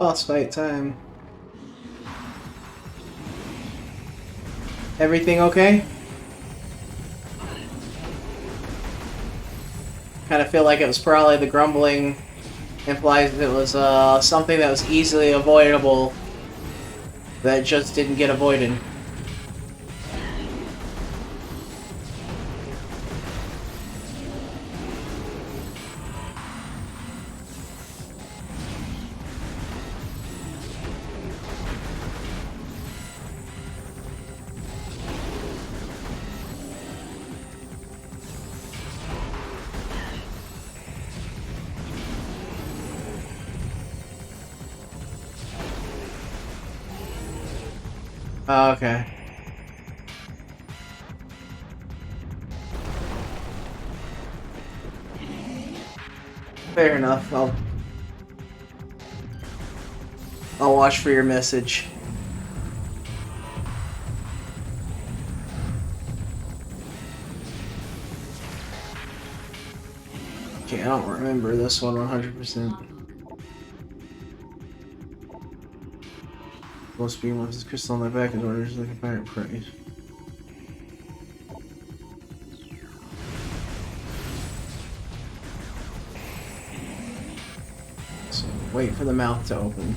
B: Boss fight time. Everything okay? Kind of feel like it was probably the grumbling implies it was something that was easily avoidable that just didn't get avoided. Oh, okay. Fair enough. I'll watch for your message. Okay, I don't remember this one 100%. Most beam with this crystal on my back in order to look at pirate price. So wait for the mouth to open.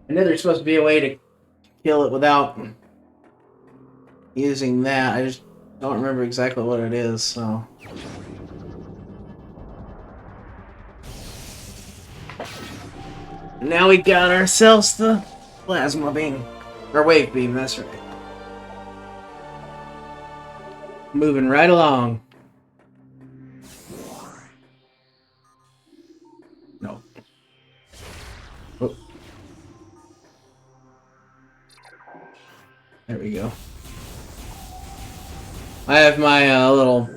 B: I know there's supposed to be a way to kill it without using that. I just don't remember exactly what it is, so. Now we got ourselves the plasma beam. Or wave beam, that's right. Moving right along. No. Oh. There we go. I have my little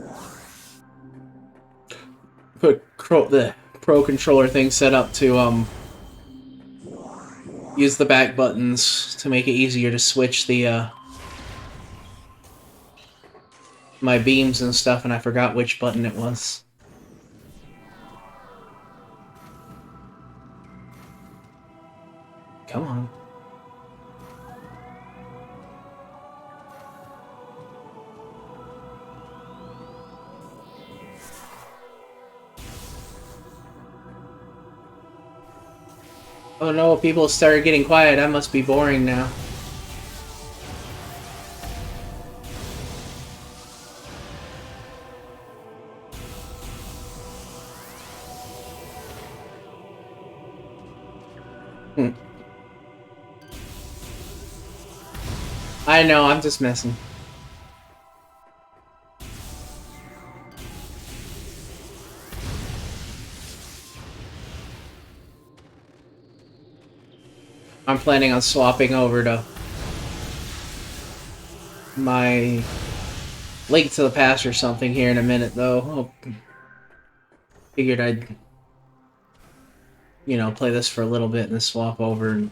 B: the Pro controller thing set up to use the back buttons to make it easier to switch the my beams and stuff, and I forgot which button it was. Come on. Oh no, people started getting quiet. That must be boring now. I know, I'm just messing. I'm planning on swapping over to my Link to the Past or something here in a minute, though. Figured I'd, you know, play this for a little bit and then swap over. And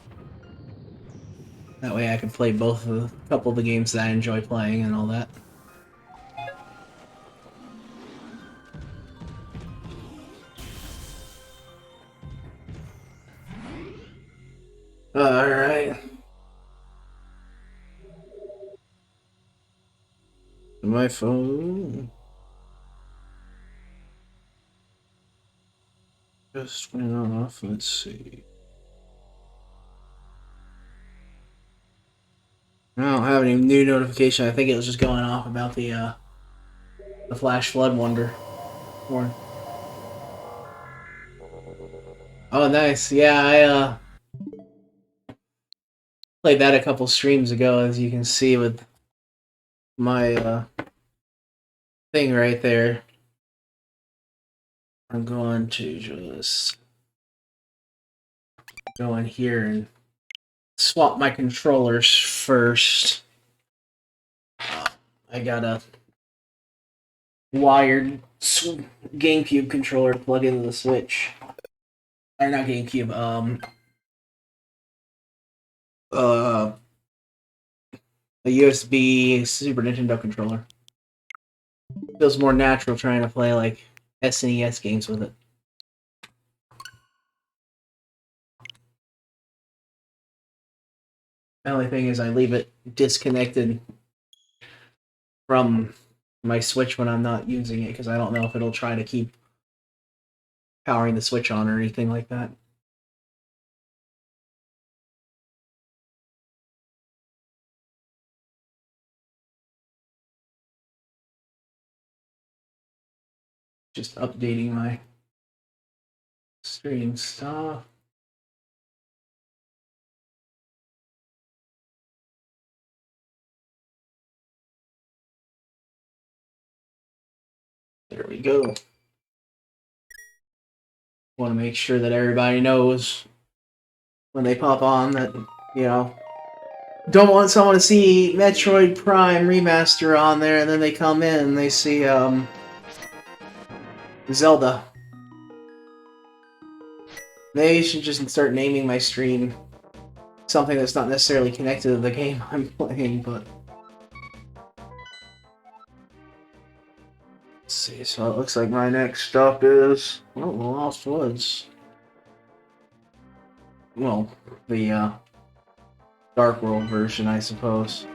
B: that way I can play both of a couple of the games that I enjoy playing and all that. Alright. My phone just went off. Let's see. I don't have any new notification. I think it was just going off about the Flash Flood Wonder. Oh, nice. Yeah, I played that a couple streams ago, as you can see with my thing right there. I'm going to just go in here and swap my controllers first. I got a wired GameCube controller to plug into the Switch. Or not GameCube, a USB Super Nintendo controller. Feels more natural trying to play like SNES games with it. The only thing is I leave it disconnected from my Switch when I'm not using it, because I don't know if it'll try to keep powering the Switch on or anything like that. Just updating my stream stuff. There we go. Want to make sure that everybody knows when they pop on that, you know, don't want someone to see Metroid Prime Remaster on there and then they come in and they see Zelda. Maybe you should just start naming my stream something that's not necessarily connected to the game I'm playing, but... Let's see, so it looks like my next stop is... well, the Lost Woods. Well, the Dark World version, I suppose.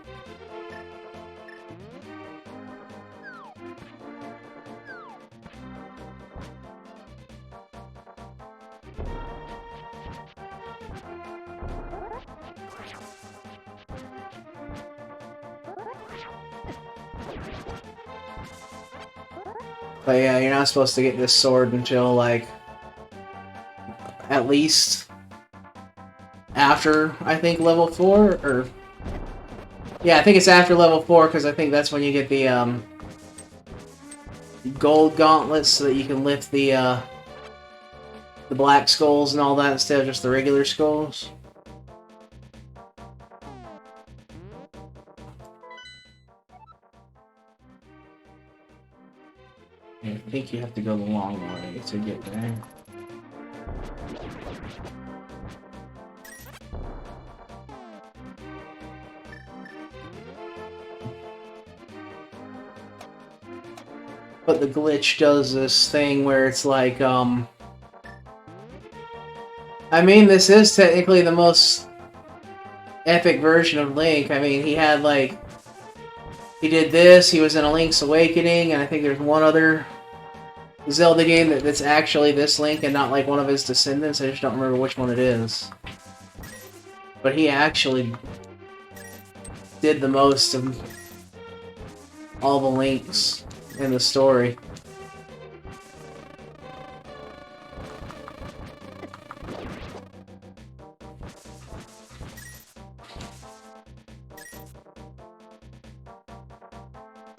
B: But yeah, you're not supposed to get this sword until, like, at least after, I think, level 4, or... yeah, I think it's after level 4, because I think that's when you get the, gold gauntlets, so that you can lift the black skulls and all that instead of just the regular skulls. I think think you have to go the long way to get there. But the glitch does this thing where it's like, I mean, this is technically the most epic version of Link. I mean, he had, like, he did this, he was in a Link's Awakening, and I think there's one other Zelda game that's actually this Link and not, like, one of his descendants. I just don't remember which one it is. But he actually did the most of all the Links in the story.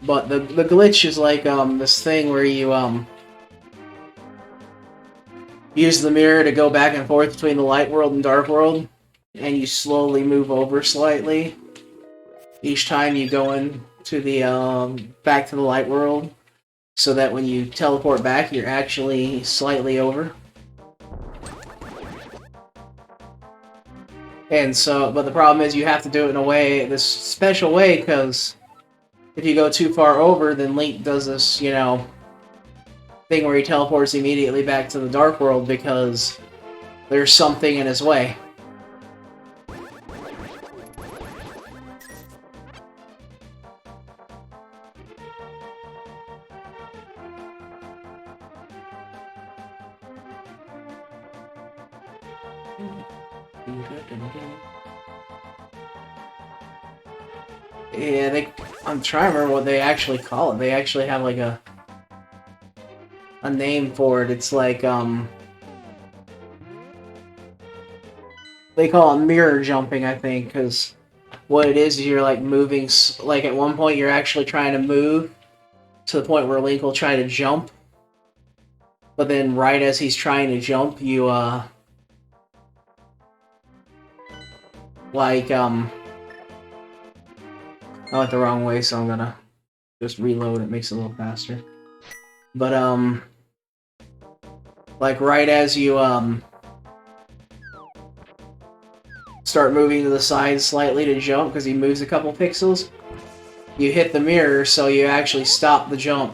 B: But the glitch is like this thing where you use the mirror to go back and forth between the light world and dark world, and you slowly move over slightly each time you go into the back to the light world, so that when you teleport back, you're actually slightly over. And so, but the problem is you have to do it in a way, this special way, because if you go too far over, then Link does this, you know, thing where he teleports immediately back to the Dark World because there's something in his way. Yeah, I'm trying to remember what they actually call it. They actually have like a name for it. It's like, they call it mirror jumping, I think, because what it is you're like moving, like at one point you're actually trying to move to the point where Link will try to jump, but then right as he's trying to jump, you, like, I went the wrong way, so I'm gonna just reload. It makes it a little faster. But, like right as you, start moving to the side slightly to jump, because he moves a couple pixels, you hit the mirror, so you actually stop the jump.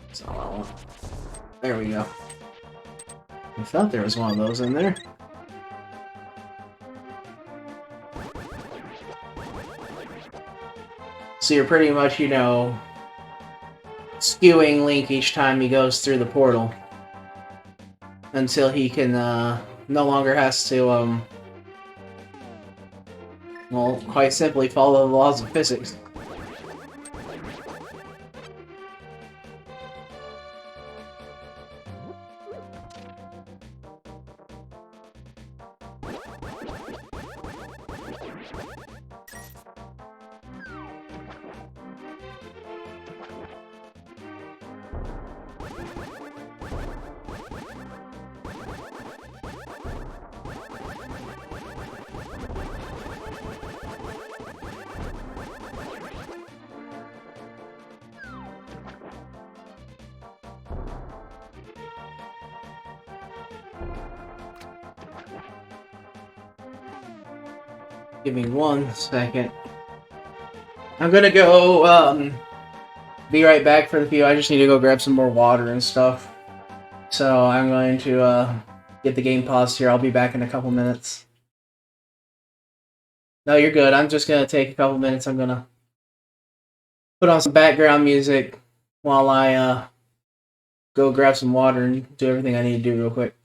B: That's all I want. There we go. I thought there was one of those in there. So you're pretty much, you know, skewing Link each time he goes through the portal. Until he can, no longer has to, well, quite simply follow the laws of physics. Give me 1 second. I'm gonna go, be right back for the few. I just need to go grab some more water and stuff. So I'm going to, get the game paused here. I'll be back in a couple minutes. No, you're good. I'm just gonna take a couple minutes. I'm gonna put on some background music while I, go grab some water and do everything I need to do real quick.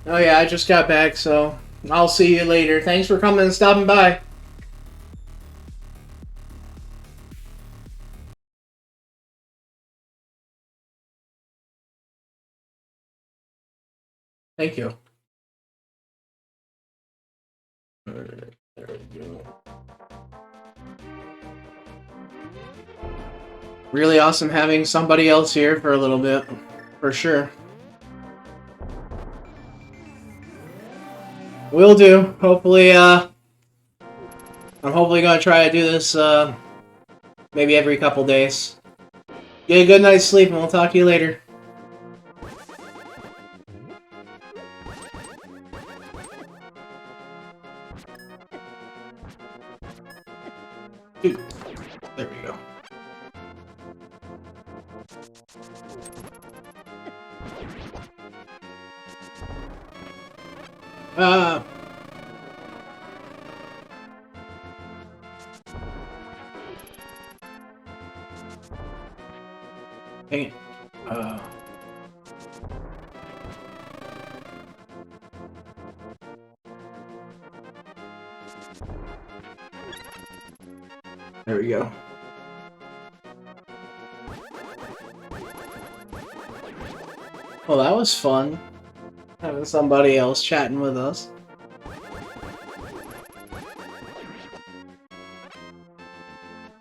B: Oh yeah, I just got back, so I'll see you later. Thanks for coming and stopping by. Thank you. Alright, there we go. Really awesome having somebody else here for a little bit, for sure. Will do. Hopefully, I'm hopefully gonna try to do this, maybe every couple days. Get a good night's sleep, and we'll talk to you later. Dude, there we go. Dang it. There we go. Well, that was fun. Having somebody else chatting with us.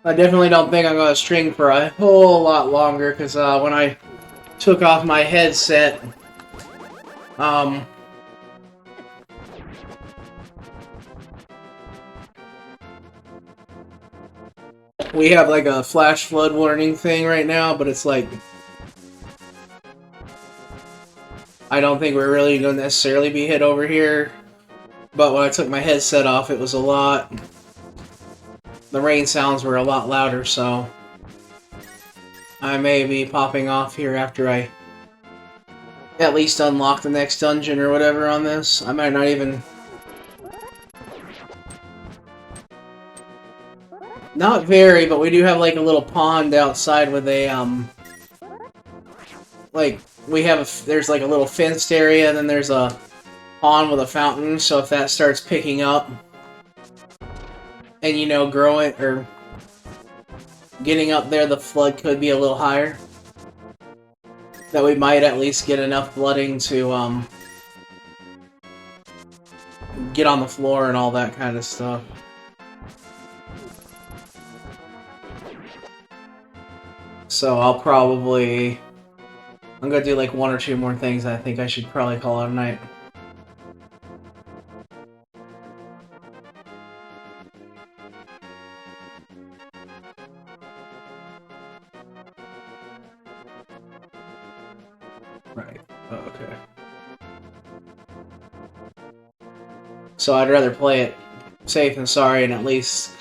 B: I definitely don't think I'm gonna stream for a whole lot longer, because when I took off my headset, we have like a flash flood warning thing right now, but it's like, I don't think we're really gonna necessarily be hit over here. But when I took my headset off, it was a lot. The rain sounds were a lot louder, so I may be popping off here after I at least unlock the next dungeon or whatever on this. I might not even... Not very, but we do have like a little pond outside with a, like, we have there's like a little fenced area, and then there's a pond with a fountain, so if that starts picking up, and, you know, growing, or getting up there, the flood could be a little higher. That we might at least get enough flooding to, get on the floor and all that kind of stuff. So I'll probably... I'm gonna do like one or two more things. I think I should probably call it a night. Right. Oh, okay. So I'd rather play it safe and sorry, and at least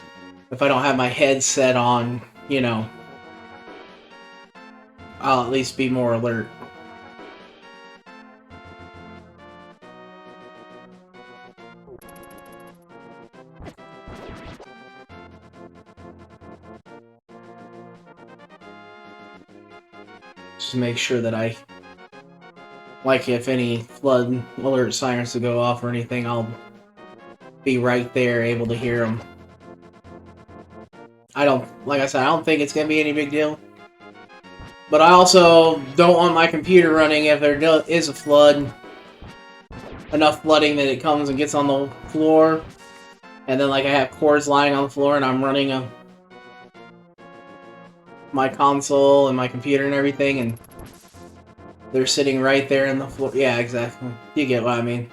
B: if I don't have my headset on, you know, I'll at least be more alert. Just make sure that I... Like, if any flood alert sirens to go off or anything, I'll be right there, able to hear them. I don't... Like I said, I don't think it's gonna be any big deal. But I also don't want my computer running if there is a flood. Enough flooding that it comes and gets on the floor. And then, like, I have cords lying on the floor and I'm running my console and my computer and everything, and they're sitting right there in the floor. Yeah, exactly. You get what I mean.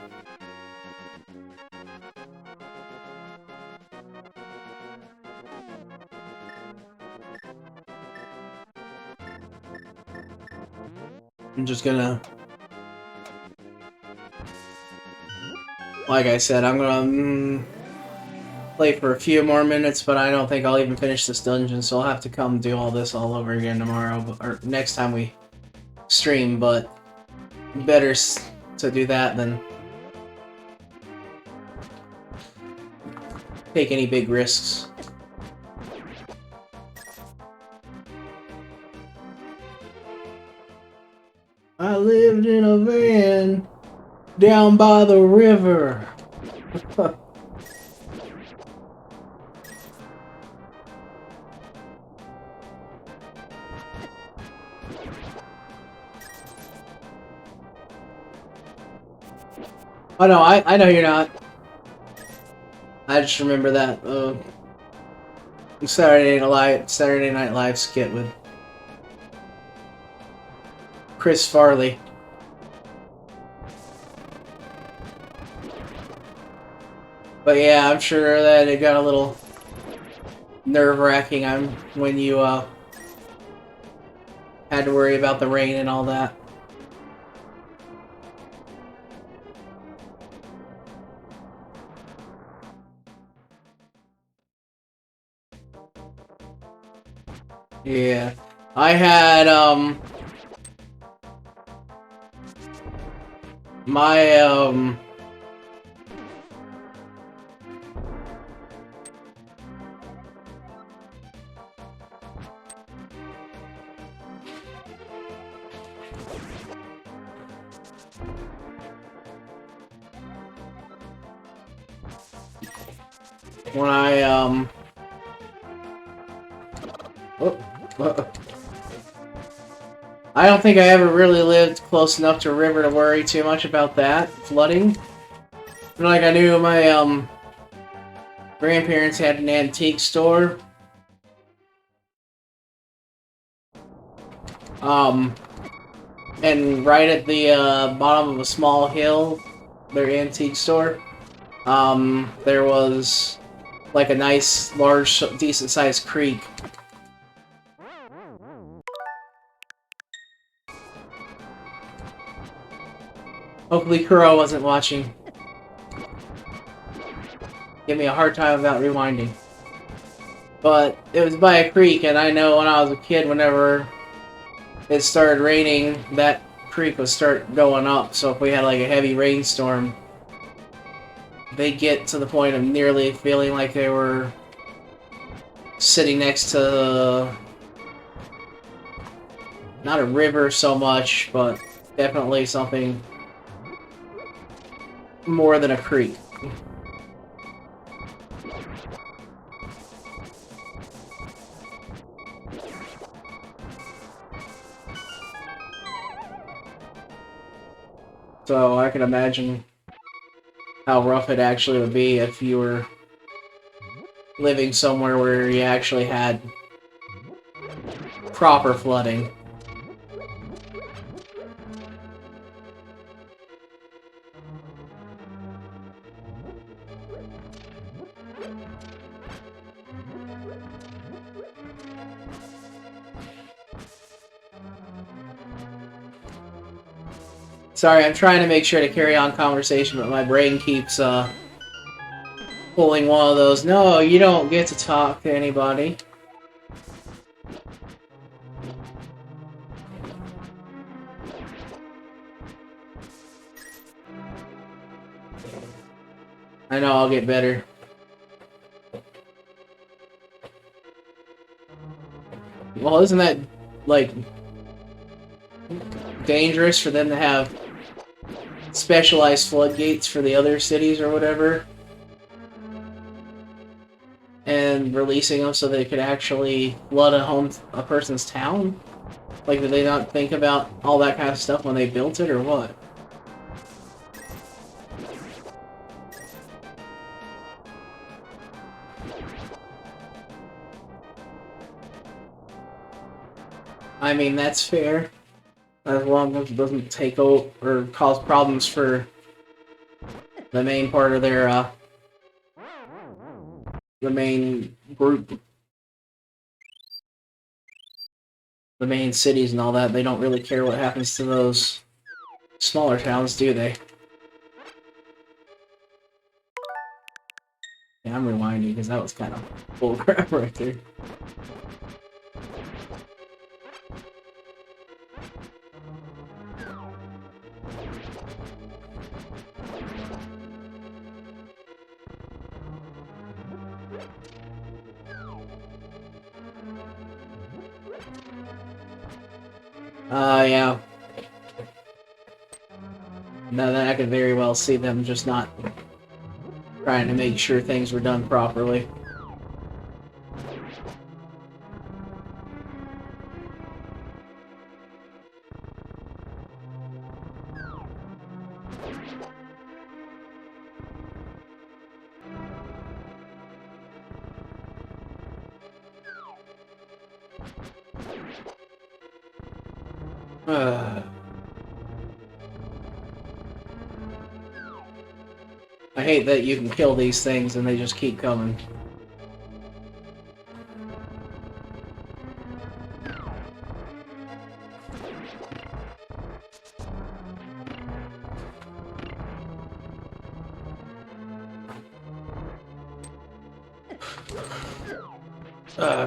B: I'm just gonna... Like I said, I'm gonna play for a few more minutes, but I don't think I'll even finish this dungeon, so I'll have to come do all this all over again tomorrow, or next time we stream, but better to do that than take any big risks. I lived in a van Down by the river. Oh no, I know you're not. I just remember that Saturday Night Live skit with Chris Farley. But yeah, I'm sure that it got a little nerve-wracking when you had to worry about the rain and all that. Yeah. I had my when I I don't think I ever really lived close enough to a river to worry too much about that flooding. Like I knew my grandparents had an antique store. And right at the bottom of a small hill, their antique store, there was like a nice, large, decent-sized creek. Hopefully Kuro wasn't watching. Give me a hard time about rewinding. But it was by a creek, and I know when I was a kid, whenever it started raining, that creek would start going up. So if we had like a heavy rainstorm, they get to the point of nearly feeling like they were sitting next to not a river so much, but definitely something more than a creek. So I can imagine how rough it actually would be if you were living somewhere where you actually had proper flooding. Sorry, I'm trying to make sure to carry on conversation, but my brain keeps pulling one of those, no, you don't get to talk to anybody. I know I'll get better. Well, isn't that, like, dangerous for them to have specialized floodgates for the other cities or whatever? And releasing them so they could actually flood a person's town? Like, did they not think about all that kind of stuff when they built it, or what? I mean, that's fair. As long as it doesn't take over or cause problems for the main part of their, the main group. The main cities and all that, they don't really care what happens to those smaller towns, do they? Yeah, I'm rewinding because that was kind of bullcrap right there. Yeah. Now that I could very well see them just not trying to make sure things were done properly. I hate that you can kill these things and they just keep coming.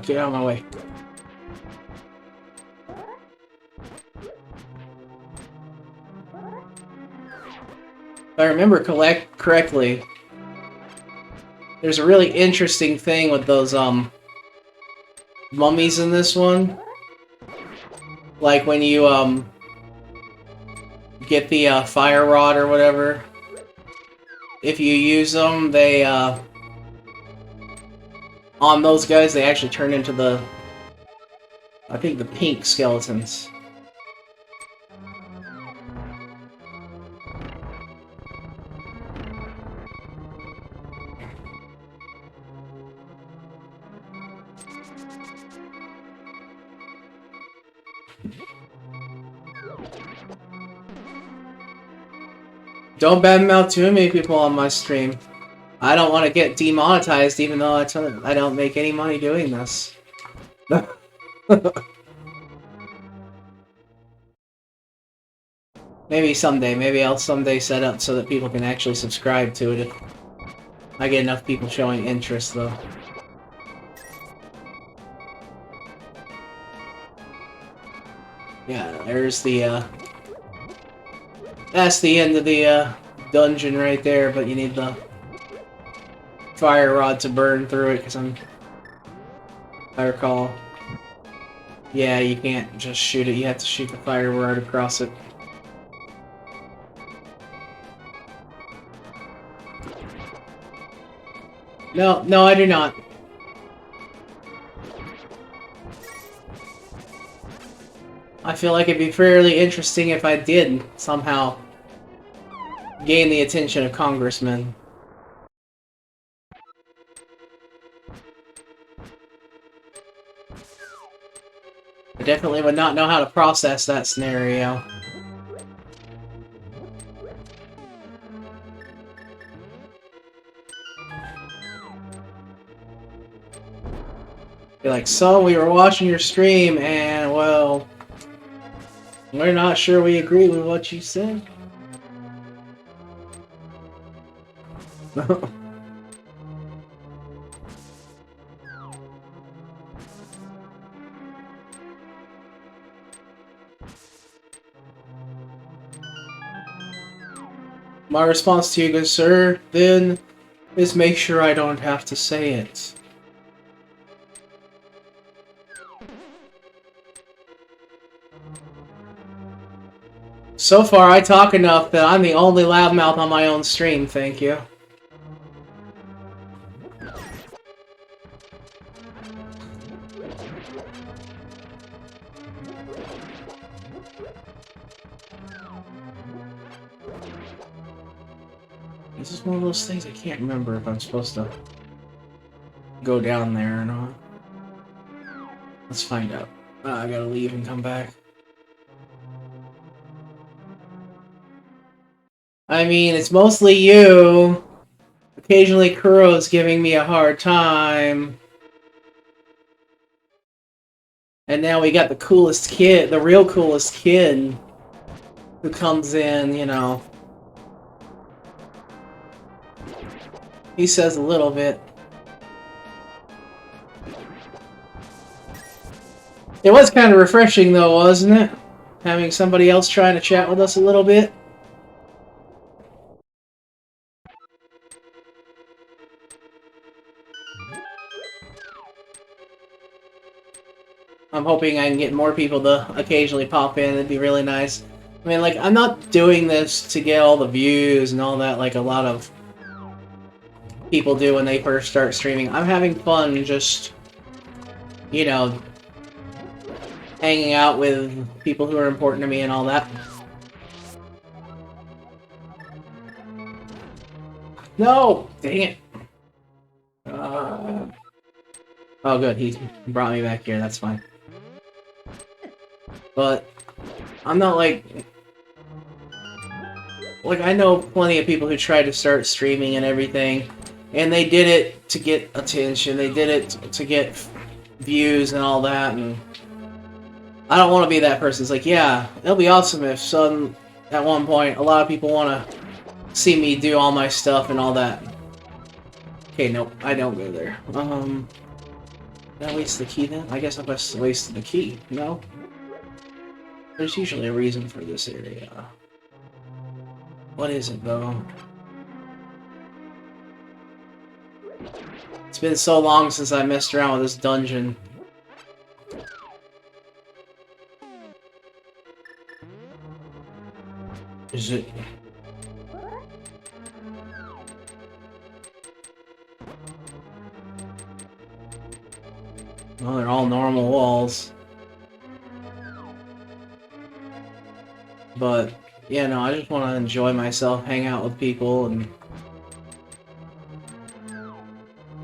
B: Get out of my way. If I remember correctly, there's a really interesting thing with those, mummies in this one. Like when you, get the, fire rod or whatever. If you use them, they, on those guys, they actually turn into the, I think, the pink skeletons. Don't badmouth too many people on my stream. I don't want to get demonetized, even though I don't make any money doing this. Maybe someday. Maybe I'll someday set up so that people can actually subscribe to it if I get enough people showing interest, though. Yeah, there's the, that's the end of the, dungeon right there, but you need the fire rod to burn through it, because I recall. Yeah, you can't just shoot it, you have to shoot the fire rod across it. No, I do not. I feel like it'd be fairly interesting if I did somehow gain the attention of congressmen. I definitely would not know how to process that scenario. Be like, so we were watching your stream and, well, we're not sure we agree with what you said. My response to you, good sir, then, is make sure I don't have to say it. So far, I talk enough that I'm the only loudmouth on my own stream, thank you. This is one of those things I can't remember if I'm supposed to go down there or not. Let's find out. I gotta leave and come back. I mean, it's mostly you. Occasionally Kuro's giving me a hard time. And now we got the coolest kid, the real coolest kid, who comes in, you know. He says a little bit. It was kind of refreshing though, wasn't it? Having somebody else trying to chat with us a little bit. I'm hoping I can get more people to occasionally pop in. It'd be really nice. I mean, like, I'm not doing this to get all the views and all that like a lot of people do when they first start streaming. I'm having fun just, you know, hanging out with people who are important to me and all that. No! Dang it! Oh good, he brought me back here, that's fine. But, I'm not like... Like, I know plenty of people who tried to start streaming and everything, and they did it to get attention, they did it to get views and all that, and... I don't want to be that person. It's like, yeah, it'll be awesome if at one point, a lot of people want to see me do all my stuff and all that. Okay, nope, I don't go there. Did I waste the key then? I guess I must have wasted the key. No? There's usually a reason for this area. What is it, though? It's been so long since I messed around with this dungeon. Is it... Well, they're all normal walls. But, yeah, no, I just want to enjoy myself, hang out with people, and...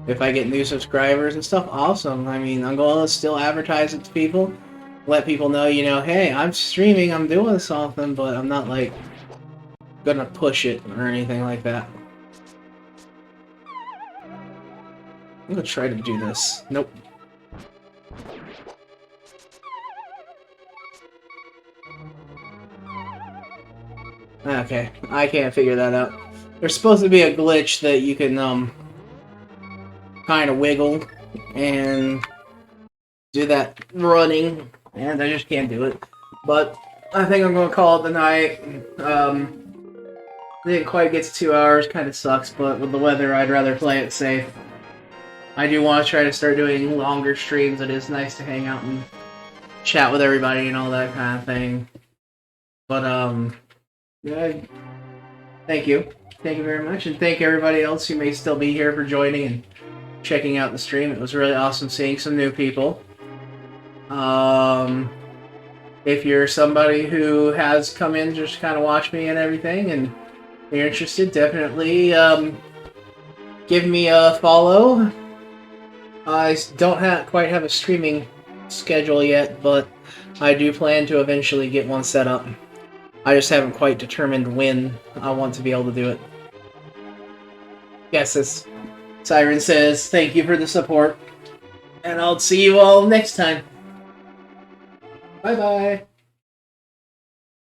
B: If I get new subscribers and stuff, awesome. I mean, I'm going to still advertise it to people. Let people know, you know, hey, I'm streaming, I'm doing something, but I'm not, like, gonna push it or anything like that. I'm gonna try to do this. Nope. Okay, I can't figure that out. There's supposed to be a glitch that you can, kind of wiggle and do that running, and I just can't do it. But I think I'm gonna call it the night. Didn't quite get to 2 hours, kind of sucks, but with the weather, I'd rather play it safe. I do want to try to start doing longer streams. It is nice to hang out and chat with everybody and all that kind of thing. But, yeah, thank you. Thank you very much, and thank everybody else who may still be here for joining and checking out the stream. It was really awesome seeing some new people. If you're somebody who has come in just to kind of watch me and everything, and you're interested, definitely give me a follow. I don't quite have a streaming schedule yet, but I do plan to eventually get one set up. I just haven't quite determined when I want to be able to do it. Yes, as Siren says, thank you for the support, and I'll see you all next time. Bye-bye.